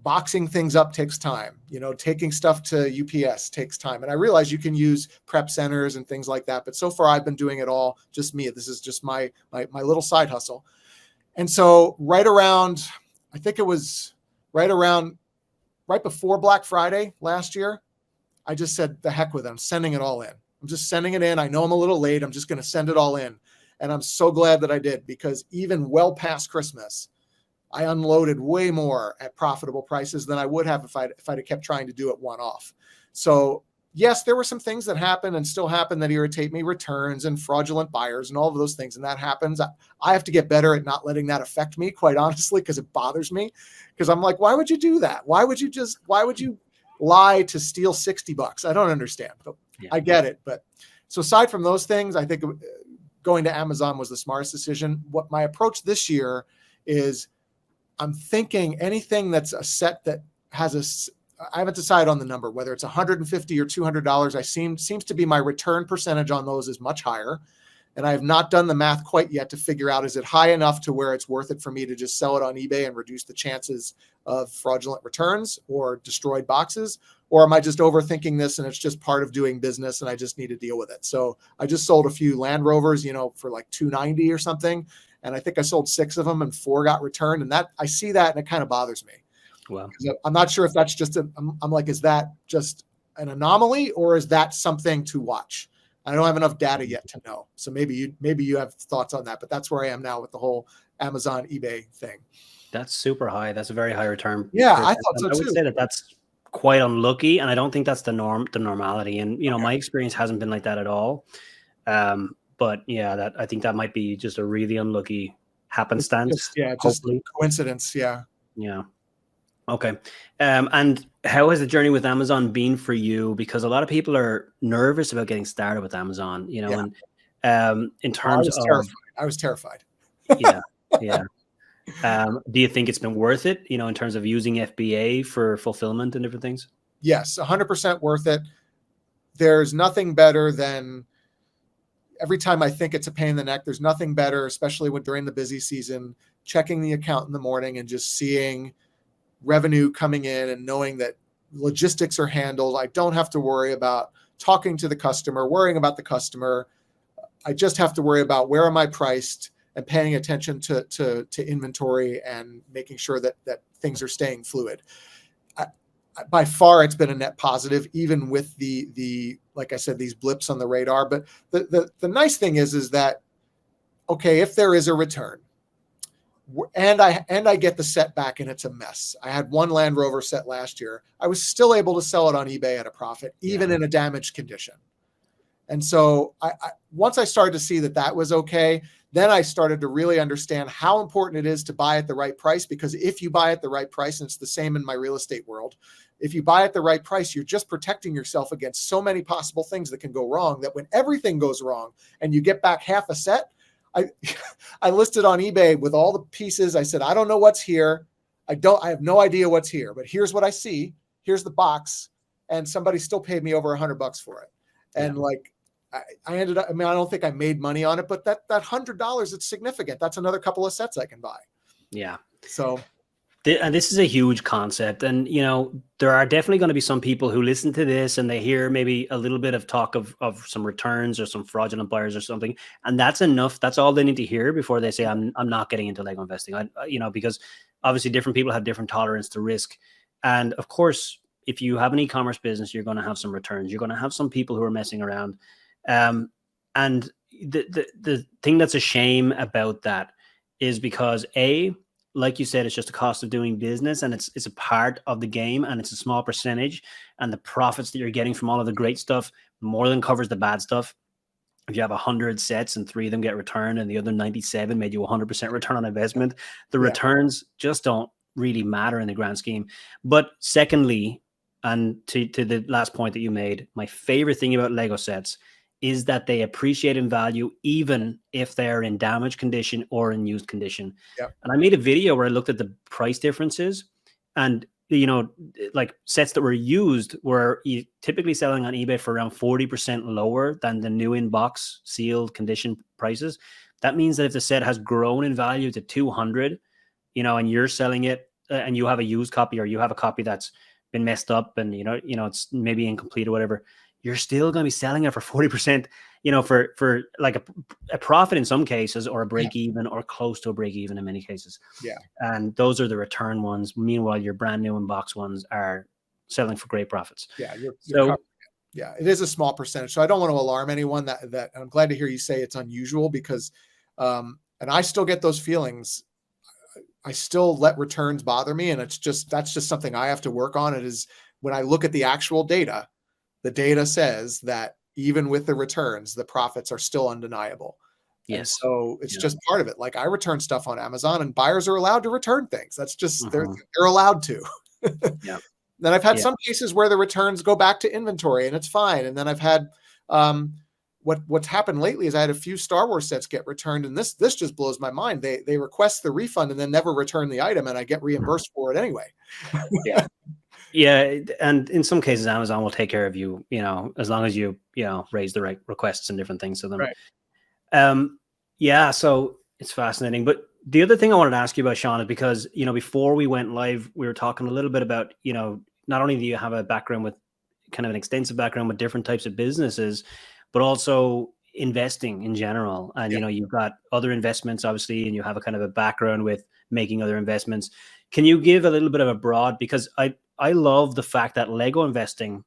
Speaker 2: boxing things up takes time, taking stuff to UPS takes time. And I realize you can use prep centers and things like that. But so far I've been doing it all just me. This is just my little side hustle. And so right before Black Friday last year, I just said, the heck with it. I'm sending it all in. I'm just sending it in. I know I'm a little late. I'm just going to send it all in. And I'm so glad that I did, because even well past Christmas, I unloaded way more at profitable prices than I would have if I'd have kept trying to do it one off. So yes, there were some things that happen and still happen that irritate me, returns and fraudulent buyers and all of those things. And that happens. I have to get better at not letting that affect me, quite honestly, because it bothers me. Because I'm like, why would you do that? Why would you lie to steal $60? I don't understand, but I get it. But so aside from those things, I think going to Amazon was the smartest decision. What my approach this year is, I'm thinking anything that's a set that has I haven't decided on the number, whether it's $150 or $200. Seems to be my return percentage on those is much higher. And I have not done the math quite yet to figure out, is it high enough to where it's worth it for me to just sell it on eBay and reduce the chances of fraudulent returns or destroyed boxes? Or am I just overthinking this and it's just part of doing business and I just need to deal with it? So I just sold a few Land Rovers, for like $290 or something. And I think I sold 6 of them and 4 got returned. And that I see that and it kind of bothers me.
Speaker 1: Wow.
Speaker 2: I'm not sure if that's just I'm like, is that just an anomaly or is that something to watch? I don't have enough data yet to know. So maybe you have thoughts on that, but that's where I am now with the whole Amazon eBay thing.
Speaker 1: That's super high. That's a very high return.
Speaker 2: Yeah, I thought so too.
Speaker 1: I would say that that's quite unlucky, and I don't think that's the normality. And my experience hasn't been like that at all. But yeah, I think that might be just a really unlucky happenstance.
Speaker 2: Just coincidence. Yeah.
Speaker 1: Yeah. Okay. And how has the journey with Amazon been for you? Because a lot of people are nervous about getting started with Amazon, and in terms of,
Speaker 2: I was terrified.
Speaker 1: Yeah. Yeah. Do you think it's been worth it, in terms of using FBA for fulfillment and different things?
Speaker 2: Yes, 100% worth it. There's nothing better than, every time I think it's a pain in the neck, there's nothing better, especially during the busy season, checking the account in the morning and just seeing revenue coming in and knowing that logistics are handled. I don't have to worry about talking to the customer, worrying about the customer. I just have to worry about where am I priced and paying attention to inventory and making sure that things are staying fluid. By far, it's been a net positive, even with the like I said, these blips on the radar. But the nice thing is that, okay, if there is a return, and I get the set back and it's a mess. I had 1 Land Rover set last year. I was still able to sell it on eBay at a profit, even in a damaged condition. And so once I started to see that was okay, then I started to really understand how important it is to buy at the right price. Because if you buy at the right price, and it's the same in my real estate world, if you buy at the right price, you're just protecting yourself against so many possible things that can go wrong, that when everything goes wrong and you get back half a set, I listed on eBay with all the pieces. I said, I don't know what's here. I have no idea what's here, but here's what I see. Here's the box. And somebody still paid me over $100 for it. And I ended up, I don't think I made money on it, but that $100, it's significant. That's another couple of sets I can buy.
Speaker 1: Yeah.
Speaker 2: So
Speaker 1: this is a huge concept. And, there are definitely going to be some people who listen to this and they hear maybe a little bit of talk of some returns or some fraudulent buyers or something. And that's enough. That's all they need to hear before they say, I'm not getting into Lego investing. Because obviously different people have different tolerance to risk. And of course, if you have an e-commerce business, you're going to have some returns. You're going to have some people who are messing around. And the thing that's a shame about that is because like you said, it's just a cost of doing business, and it's a part of the game, and it's a small percentage, and the profits that you're getting from all of the great stuff more than covers the bad stuff. If you have 100 sets and 3 of them get returned and the other 97 made you 100% return on investment, the returns just don't really matter in the grand scheme. But secondly, and to the last point that you made, my favorite thing about Lego sets is that they appreciate in value even if they're in damaged condition or in used condition.
Speaker 2: Yep.
Speaker 1: And I made a video where I looked at the price differences, and like sets that were used were typically selling on eBay for around 40% lower than the new in-box sealed condition prices. That means that if the set has grown in value to 200, and you're selling it and you have a used copy, or you have a copy that's been messed up and it's maybe incomplete or whatever, you're still going to be selling it for 40%, for like a profit in some cases, or a break even, or close to a break even in many cases.
Speaker 2: Yeah.
Speaker 1: And those are the return ones. Meanwhile, your brand new in-box ones are selling for great profits.
Speaker 2: Yeah. Yeah, it is a small percentage. So I don't want to alarm anyone. That I'm glad to hear you say it's unusual, because, and I still get those feelings. I still let returns bother me. And that's just something I have to work on. It is, when I look at the actual data, the data says that even with the returns, the profits are still undeniable. Yes. And so it's just part of it. Like, I return stuff on Amazon, and buyers are allowed to return things. That's just, they're allowed to.
Speaker 1: Yeah.
Speaker 2: Then I've had some cases where the returns go back to inventory and it's fine. And then I've had, what's happened lately is I had a few Star Wars sets get returned, and this just blows my mind. They request the refund and then never return the item, and I get reimbursed for it anyway.
Speaker 1: Yeah. Yeah, and in some cases, Amazon will take care of you, as long as you, raise the right requests and different things to them.
Speaker 2: Right.
Speaker 1: Yeah, so it's fascinating. But the other thing I wanted to ask you about, Sean, is because, before we went live, we were talking a little bit about, not only do you have a background with kind of an extensive background with different types of businesses, but also investing in general. And,
Speaker 2: Yeah.
Speaker 1: You've got other investments, obviously, and you have a kind of a background with making other investments. Can you give a little bit of a broad, because I love the fact that Lego investing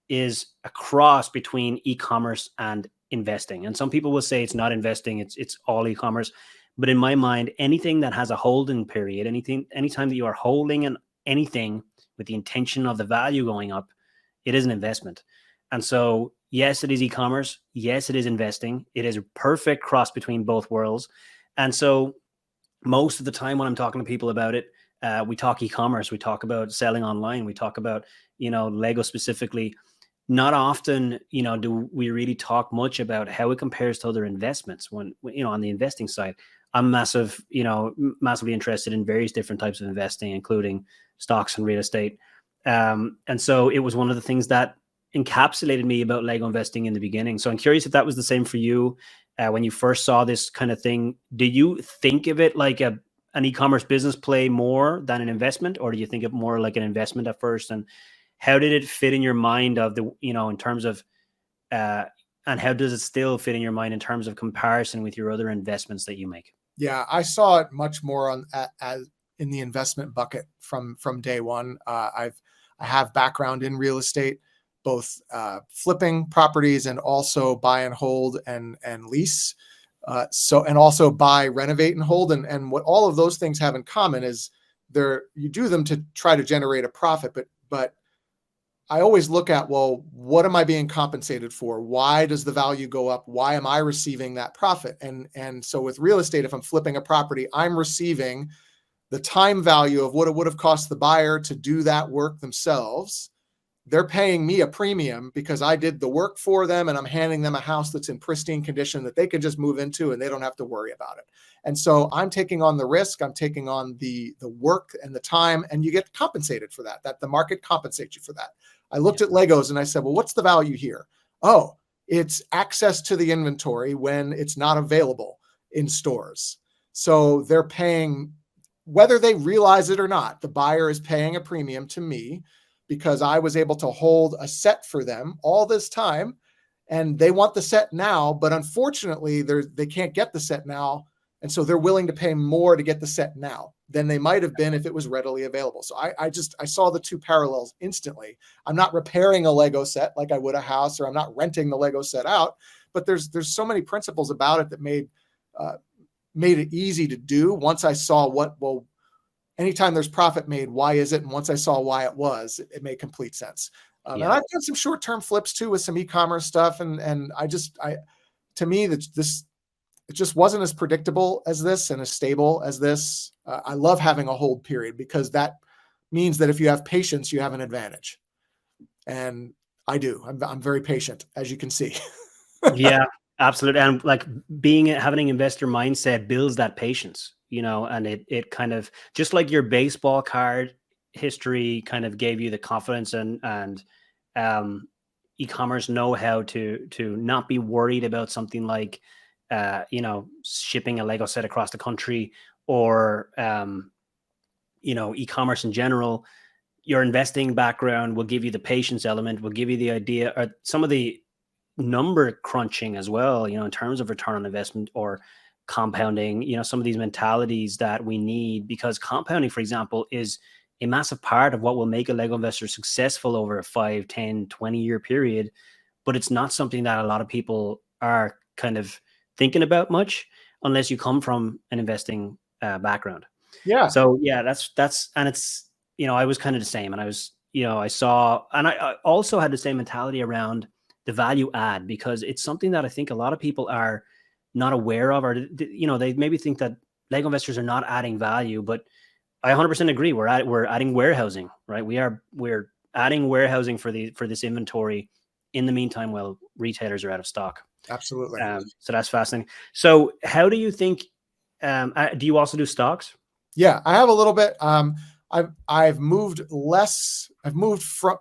Speaker 1: is a cross between e-commerce and investing. And some people will say it's not investing, it's all e-commerce. But in my mind, anything that has a holding period, anytime that you are holding anything with the intention of the value going up, it is an investment. And so, yes, it is e-commerce. Yes, it is investing. It is a perfect cross between both worlds. And so most of the time when I'm talking to people about it, we talk e-commerce, we talk about selling online, we talk about, Lego specifically. Not often, do we really talk much about how it compares to other investments when, on the investing side. I'm massively interested in various different types of investing, including stocks and real estate. And so it was one of the things that encapsulated me about Lego investing in the beginning. So I'm curious if that was the same for you when you first saw this kind of thing. Did you think of it like an e-commerce business play more than an investment, or do you think of more like an investment at first? And how did it fit in your mind of the, in terms of, and how does it still fit in your mind in terms of comparison with your other investments that you make?
Speaker 2: Yeah, I saw it much more as in the investment bucket from day one. I have background in real estate, both flipping properties and also buy and hold and lease. And also buy, renovate, and hold. And what all of those things have in common is you do them to try to generate a profit, but I always look at, well, what am I being compensated for? Why does the value go up? Why am I receiving that profit? And so with real estate, if I'm flipping a property, I'm receiving the time value of what it would have cost the buyer to do that work themselves. They're paying me a premium because I did the work for them, and I'm handing them a house that's in pristine condition that they can just move into and they don't have to worry about it. And so I'm taking on the risk, I'm taking on the work and the time, and you get compensated for that the market compensates you for that. I looked at Legos and I said, well, what's the value here? Oh, it's access to the inventory when it's not available in stores. So they're paying, whether they realize it or not, the buyer is paying a premium to me because I was able to hold a set for them all this time, and they want the set now, but unfortunately they can't get the set now. And so they're willing to pay more to get the set now than they might have been if it was readily available. So I saw the two parallels instantly. I'm not repairing a Lego set like I would a house, or I'm not renting the Lego set out, but there's so many principles about it that made it easy to do. Once I saw anytime there's profit made, why is it? And once I saw why it was, it made complete sense. And I've done some short-term flips too with some e-commerce stuff. And to me, it just wasn't as predictable as this and as stable as this. I love having a hold period because that means that if you have patience, you have an advantage. And I do. I'm very patient, as you can see.
Speaker 1: Yeah, absolutely. And like having an investor mindset builds that patience, and it kind of, just like your baseball card history kind of gave you the confidence and e-commerce know how to not be worried about something like shipping a Lego set across the country, or e-commerce in general. Your investing background will give you the patience element, will give you the idea, or some of the number crunching as well, in terms of return on investment or compounding, some of these mentalities that we need, because compounding, for example, is a massive part of what will make a Lego investor successful over a 5, 10, 20-year period. But it's not something that a lot of people are kind of thinking about much unless you come from an investing background.
Speaker 2: Yeah.
Speaker 1: So yeah, that's, and it's, I was kind of the same, and I was, I saw, and I also had the same mentality around the value add, because it's something that I think a lot of people are not aware of, or, they maybe think that Lego investors are not adding value, but I 100% agree. We're adding warehousing, right? We're adding warehousing for this inventory in the meantime while retailers are out of stock.
Speaker 2: Absolutely.
Speaker 1: So that's fascinating. So how do you think, do you also do stocks?
Speaker 2: Yeah, I have a little bit. I've moved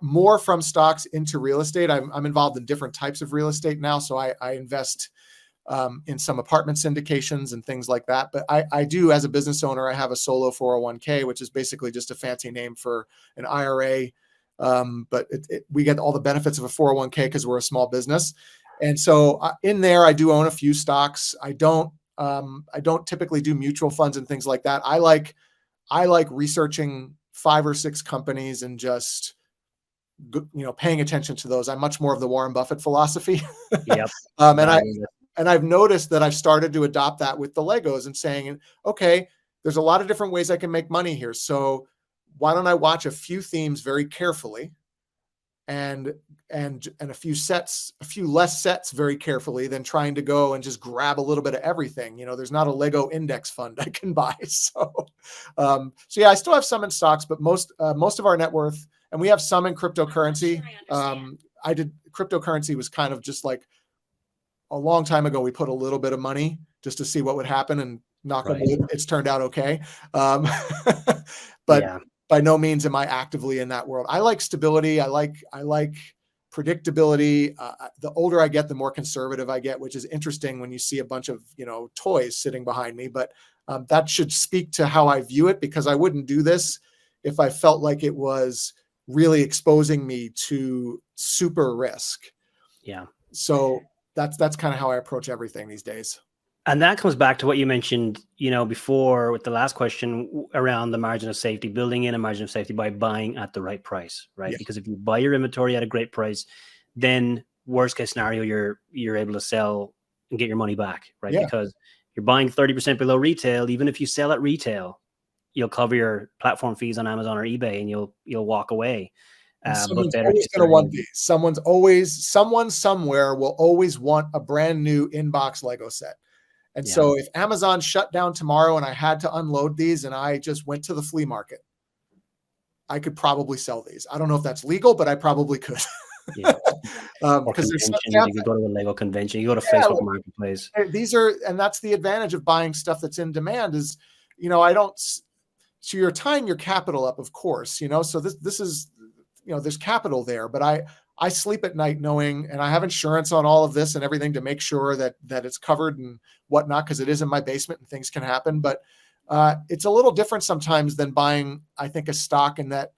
Speaker 2: more from stocks into real estate. I'm involved in different types of real estate now. So I invest in some apartment syndications and things like that. But I do, as a business owner, I have a solo 401k, which is basically just a fancy name for an IRA. But we get all the benefits of a 401k because we're a small business. And so in there, I do own a few stocks. I don't typically do mutual funds and things like that. I like researching 5 or 6 companies and just, paying attention to those. I'm much more of the Warren Buffett philosophy.
Speaker 1: Yep.
Speaker 2: And I've noticed that I've started to adopt that with the Legos and saying, okay, there's a lot of different ways I can make money here. So why don't I watch a few themes very carefully and a few less sets very carefully than trying to go and just grab a little bit of everything. There's not a Lego index fund I can buy. So yeah, I still have some in stocks, but most of our net worth, and we have some in cryptocurrency. Cryptocurrency was kind of just like a long time ago. We put a little bit of money just to see what would happen, and knock on wood, it's turned out okay. But yeah, by no means am I actively in that world. I like stability. I like predictability. The older I get, the more conservative I get, which is interesting when you see a bunch of, toys sitting behind me. But that should speak to how I view it, because I wouldn't do this if I felt like it was really exposing me to super risk.
Speaker 1: Yeah.
Speaker 2: So that's kind of how I approach everything these days.
Speaker 1: And that comes back to what you mentioned, before with the last question around the margin of safety, building in a margin of safety by buying at the right price, right?
Speaker 2: Yeah.
Speaker 1: Because if you buy your inventory at a great price, then worst case scenario, you're able to sell and get your money back, right?
Speaker 2: Yeah.
Speaker 1: Because you're buying 30% below retail. Even if you sell at retail, you'll cover your platform fees on Amazon or eBay, and you'll walk away.
Speaker 2: Someone's always going to want these. Someone somewhere will always want a brand new inbox Lego set. And so if Amazon shut down tomorrow and I had to unload these and I just went to the flea market, I could probably sell these. I don't know if that's legal, but I probably could.
Speaker 1: Yeah.
Speaker 2: Because
Speaker 1: you could go to a Lego convention, you go to Facebook Marketplace.
Speaker 2: And that's the advantage of buying stuff that's in demand is, I don't, so you're tying your capital up, of course, so this is, there's capital there, but I sleep at night knowing, and I have insurance on all of this and everything to make sure that it's covered and whatnot, because it is in my basement and things can happen. But it's a little different sometimes than buying, I think, a stock in that,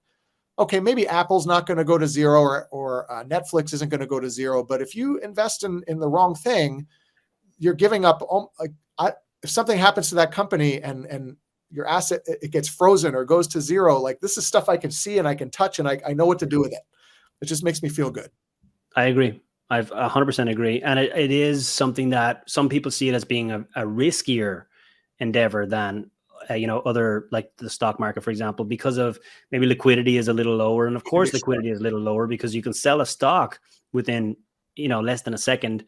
Speaker 2: okay, maybe Apple's not going to go to zero or Netflix isn't going to go to zero. But if you invest in the wrong thing, you're giving up. If something happens to that company and your asset, it gets frozen or goes to zero, like this is stuff I can see and I can touch and I know what to do with it. It just makes me feel good.
Speaker 1: I agree. I 100% agree. And it is something that some people see it as being a riskier endeavor than, other, like the stock market, for example, because of maybe liquidity is a little lower. And of course, liquidity is a little lower because you can sell a stock within, less than a second.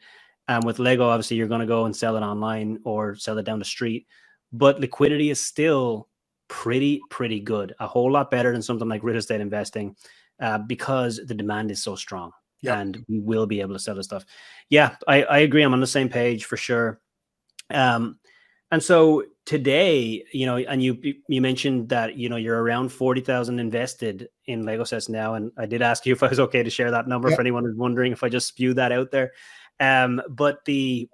Speaker 1: And with Lego, obviously, you're going to go and sell it online or sell it down the street. But liquidity is still pretty good. A whole lot better than something like real estate investing. Because the demand is so strong. Yep. And we will be able to sell this stuff. Yeah, I agree. I'm on the same page for sure. And so today, and you mentioned that, you're around 40,000 invested in Lego sets now. And I did ask you if I was okay to share that number. Yep. For anyone who's wondering if I just spew that out there. But the,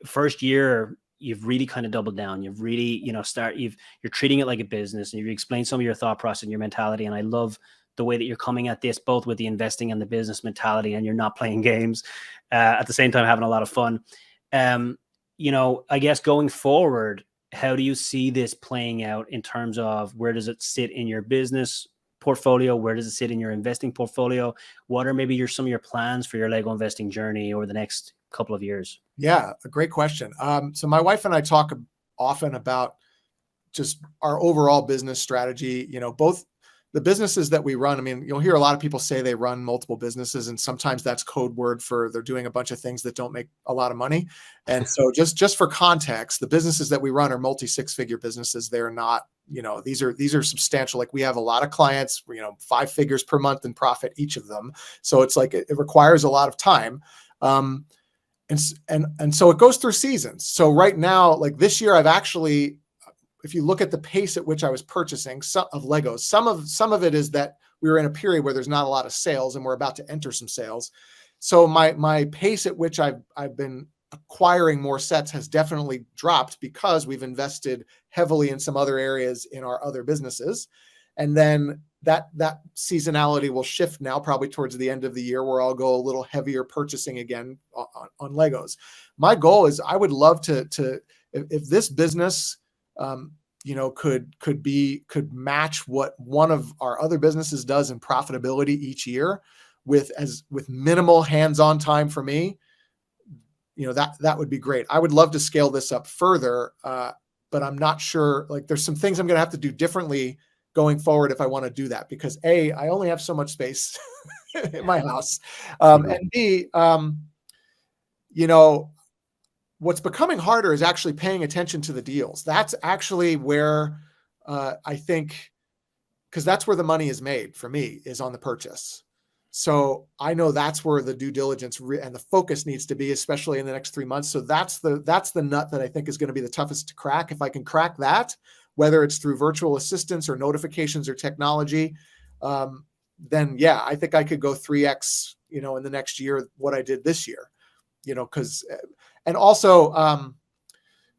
Speaker 1: first year, you've really kind of doubled down. You've really, you're treating it like a business, and you've explained some of your thought process and your mentality. And I love the way that you're coming at this, both with the investing and the business mentality, and you're not playing games at the same time, having a lot of fun. I guess going forward, how do you see this playing out in terms of where does it sit in your business portfolio? Where does it sit in your investing portfolio? What are maybe some of your plans for your Lego investing journey over the next couple of years?
Speaker 2: Yeah, a great question. So my wife and I talk often about just our overall business strategy. Both the businesses that we run. I mean, you'll hear a lot of people say they run multiple businesses, and sometimes that's code word for they're doing a bunch of things that don't make a lot of money. And so just for context, the businesses that we run are multi-six-figure businesses. They're not, these are substantial. Like we have a lot of clients, 5 figures per month in profit, each of them. So it's like, it requires a lot of time. And so it goes through seasons. So right now, like this year, I've actually, if you look at the pace at which I was purchasing some of Legos, some of it is that we were in a period where there's not a lot of sales and we're about to enter some sales. So my pace at which I've been acquiring more sets has definitely dropped because we've invested heavily in some other areas in our other businesses. And then that seasonality will shift now, probably towards the end of the year, where I'll go a little heavier purchasing again on Legos. My goal is I would love to if this business, could match what one of our other businesses does in profitability each year with minimal hands-on time for me, that would be great. I would love to scale this up further, but I'm not sure. Like, there's some things I'm going to have to do differently going forward if I want to do that, because A, I only have so much space in my house, and B, what's becoming harder is actually paying attention to the deals. That's actually where I think, because that's where the money is made for me, is on the purchase. So I know that's where the due diligence and the focus needs to be, especially in the next 3 months. So that's the nut that I think is going to be the toughest to crack. If I can crack that, whether it's through virtual assistants or notifications or technology, then yeah, I think I could go 3x, in the next year what I did this year, and also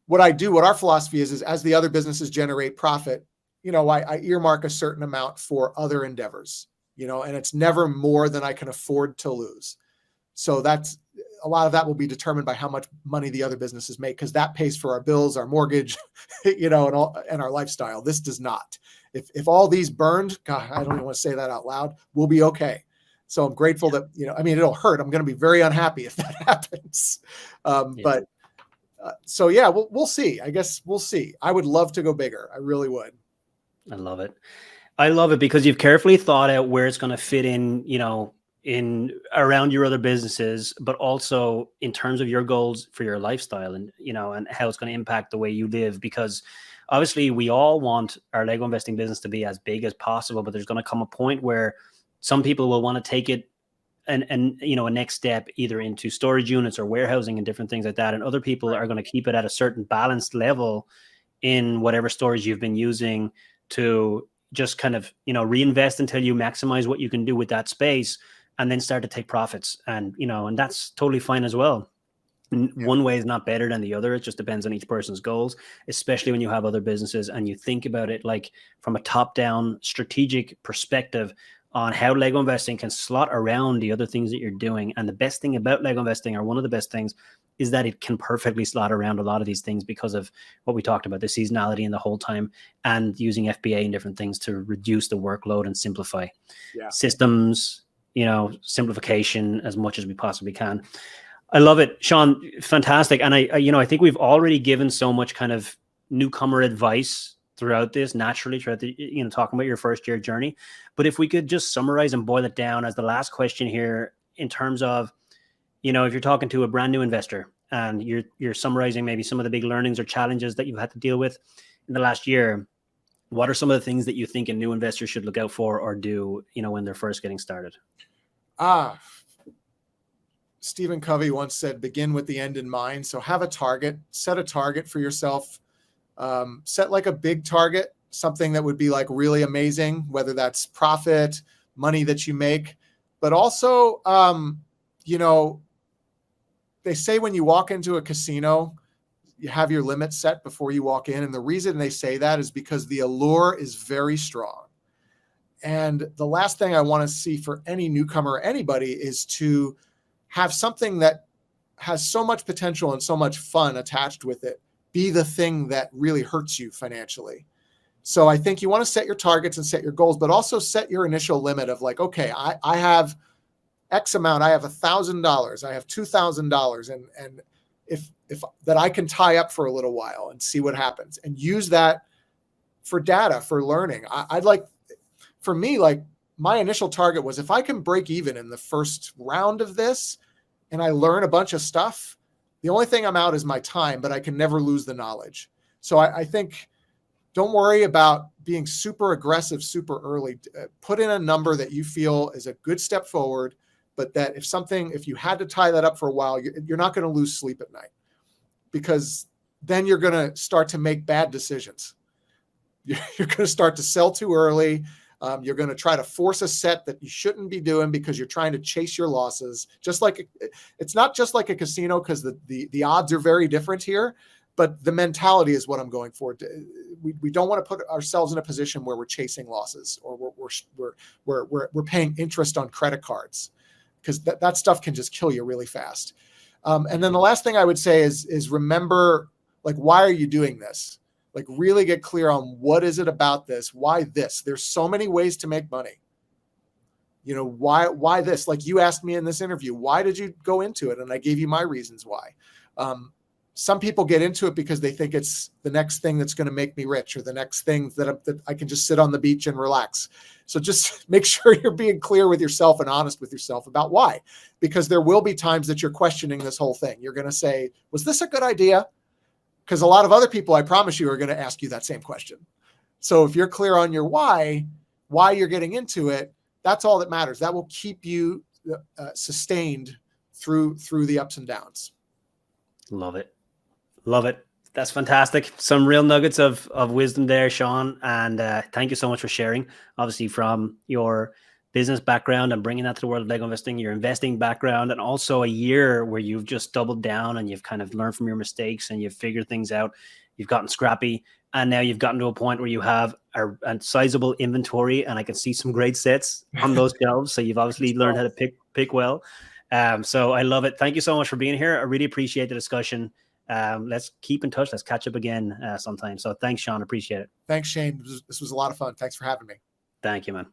Speaker 2: what our philosophy is as the other businesses generate profit, I earmark a certain amount for other endeavors, and it's never more than I can afford to lose. So that's a lot of that will be determined by how much money the other businesses make, because that pays for our bills, our mortgage, and our lifestyle. This does not. If all these burned, God, I don't even want to say that out loud, we'll be okay. So I'm grateful that, it'll hurt. I'm going to be very unhappy if that happens. But we'll see. I guess we'll see. I would love to go bigger. I really would.
Speaker 1: I love it. I love it because you've carefully thought out where it's going to fit in, in around your other businesses, but also in terms of your goals for your lifestyle and, and how it's going to impact the way you live. Because obviously we all want our Lego investing business to be as big as possible, but there's going to come a point where some people will want to take it and a next step either into storage units or warehousing and different things like that. And other people are going to keep it at a certain balanced level in whatever storage you've been using to just kind of, reinvest until you maximize what you can do with that space and then start to take profits. And, and that's totally fine as well. One way is not better than the other. It just depends on each person's goals, especially when you have other businesses and you think about it like from a top-down strategic perspective on how Lego investing can slot around the other things that you're doing. And the best thing about Lego investing, or one of the best things, is that it can perfectly slot around a lot of these things because of what we talked about, the seasonality and the whole time, and using FBA and different things to reduce the workload and simplify systems, simplification as much as we possibly can. I love it, Sean. Fantastic. And I think we've already given so much kind of newcomer advice throughout this, naturally, throughout the, talking about your first year journey. But if we could just summarize and boil it down as the last question here, in terms of, if you're talking to a brand new investor and you're summarizing maybe some of the big learnings or challenges that you've had to deal with in the last year, what are some of the things that you think a new investor should look out for or do, when they're first getting started?
Speaker 2: Stephen Covey once said, begin with the end in mind. So have a target, set a target for yourself, set like a big target, something that would be like really amazing, whether that's profit, money that you make, but also, they say when you walk into a casino, you have your limit set before you walk in. And the reason they say that is because the allure is very strong. And the last thing I want to see for any newcomer or anybody is to have something that has so much potential and so much fun attached with it be the thing that really hurts you financially. So I think you want to set your targets and set your goals, but also set your initial limit of like, okay, I have X amount, I have $1,000, I have $2,000, and if that I can tie up for a little while and see what happens, and use that for data, for learning. I'd like, for me, like my initial target was if I can break even in the first round of this and I learn a bunch of stuff, the only thing I'm out is my time, but I can never lose the knowledge. So I think don't worry about being super aggressive, super early. Put in a number that you feel is a good step forward, but that if you had to tie that up for a while, you're not going to lose sleep at night, because then you're going to start to make bad decisions. You're going to start to sell too early. You're going to try to force a set that you shouldn't be doing because you're trying to chase your losses. It's not just like a casino, because the odds are very different here, but the mentality is what I'm going for. We don't want to put ourselves in a position where we're chasing losses, or we're paying interest on credit cards, because that stuff can just kill you really fast. And then the last thing I would say is remember, like, why are you doing this? Like, really get clear on what is it about this? Why this? There's so many ways to make money. You know, why this? Like, you asked me in this interview, why did you go into it? And I gave you my reasons why. Some people get into it because they think it's the next thing that's going to make me rich, or the next thing that I can just sit on the beach and relax. So just make sure you're being clear with yourself and honest with yourself about why, because there will be times that you're questioning this whole thing. You're going to say, was this a good idea? Because a lot of other people, I promise you, are going to ask you that same question. So if you're clear on your why you're getting into it, that's all that matters. That will keep you sustained through the ups and downs.
Speaker 1: Love it. Love it. That's fantastic. Some real nuggets of wisdom there, Sean. And thank you so much for sharing, obviously, from your business background and bringing that to the world of Lego investing, your investing background, and also a year where you've just doubled down and you've kind of learned from your mistakes and you've figured things out. You've gotten scrappy, and now you've gotten to a point where you have a sizable inventory, and I can see some great sets on those shelves. So you've obviously learned how to pick well. So I love it. Thank you so much for being here. I really appreciate the discussion. Let's keep in touch. Let's catch up again sometime. So thanks, Sean. Appreciate it.
Speaker 2: Thanks, Shane. This was a lot of fun. Thanks for having me.
Speaker 1: Thank you, man.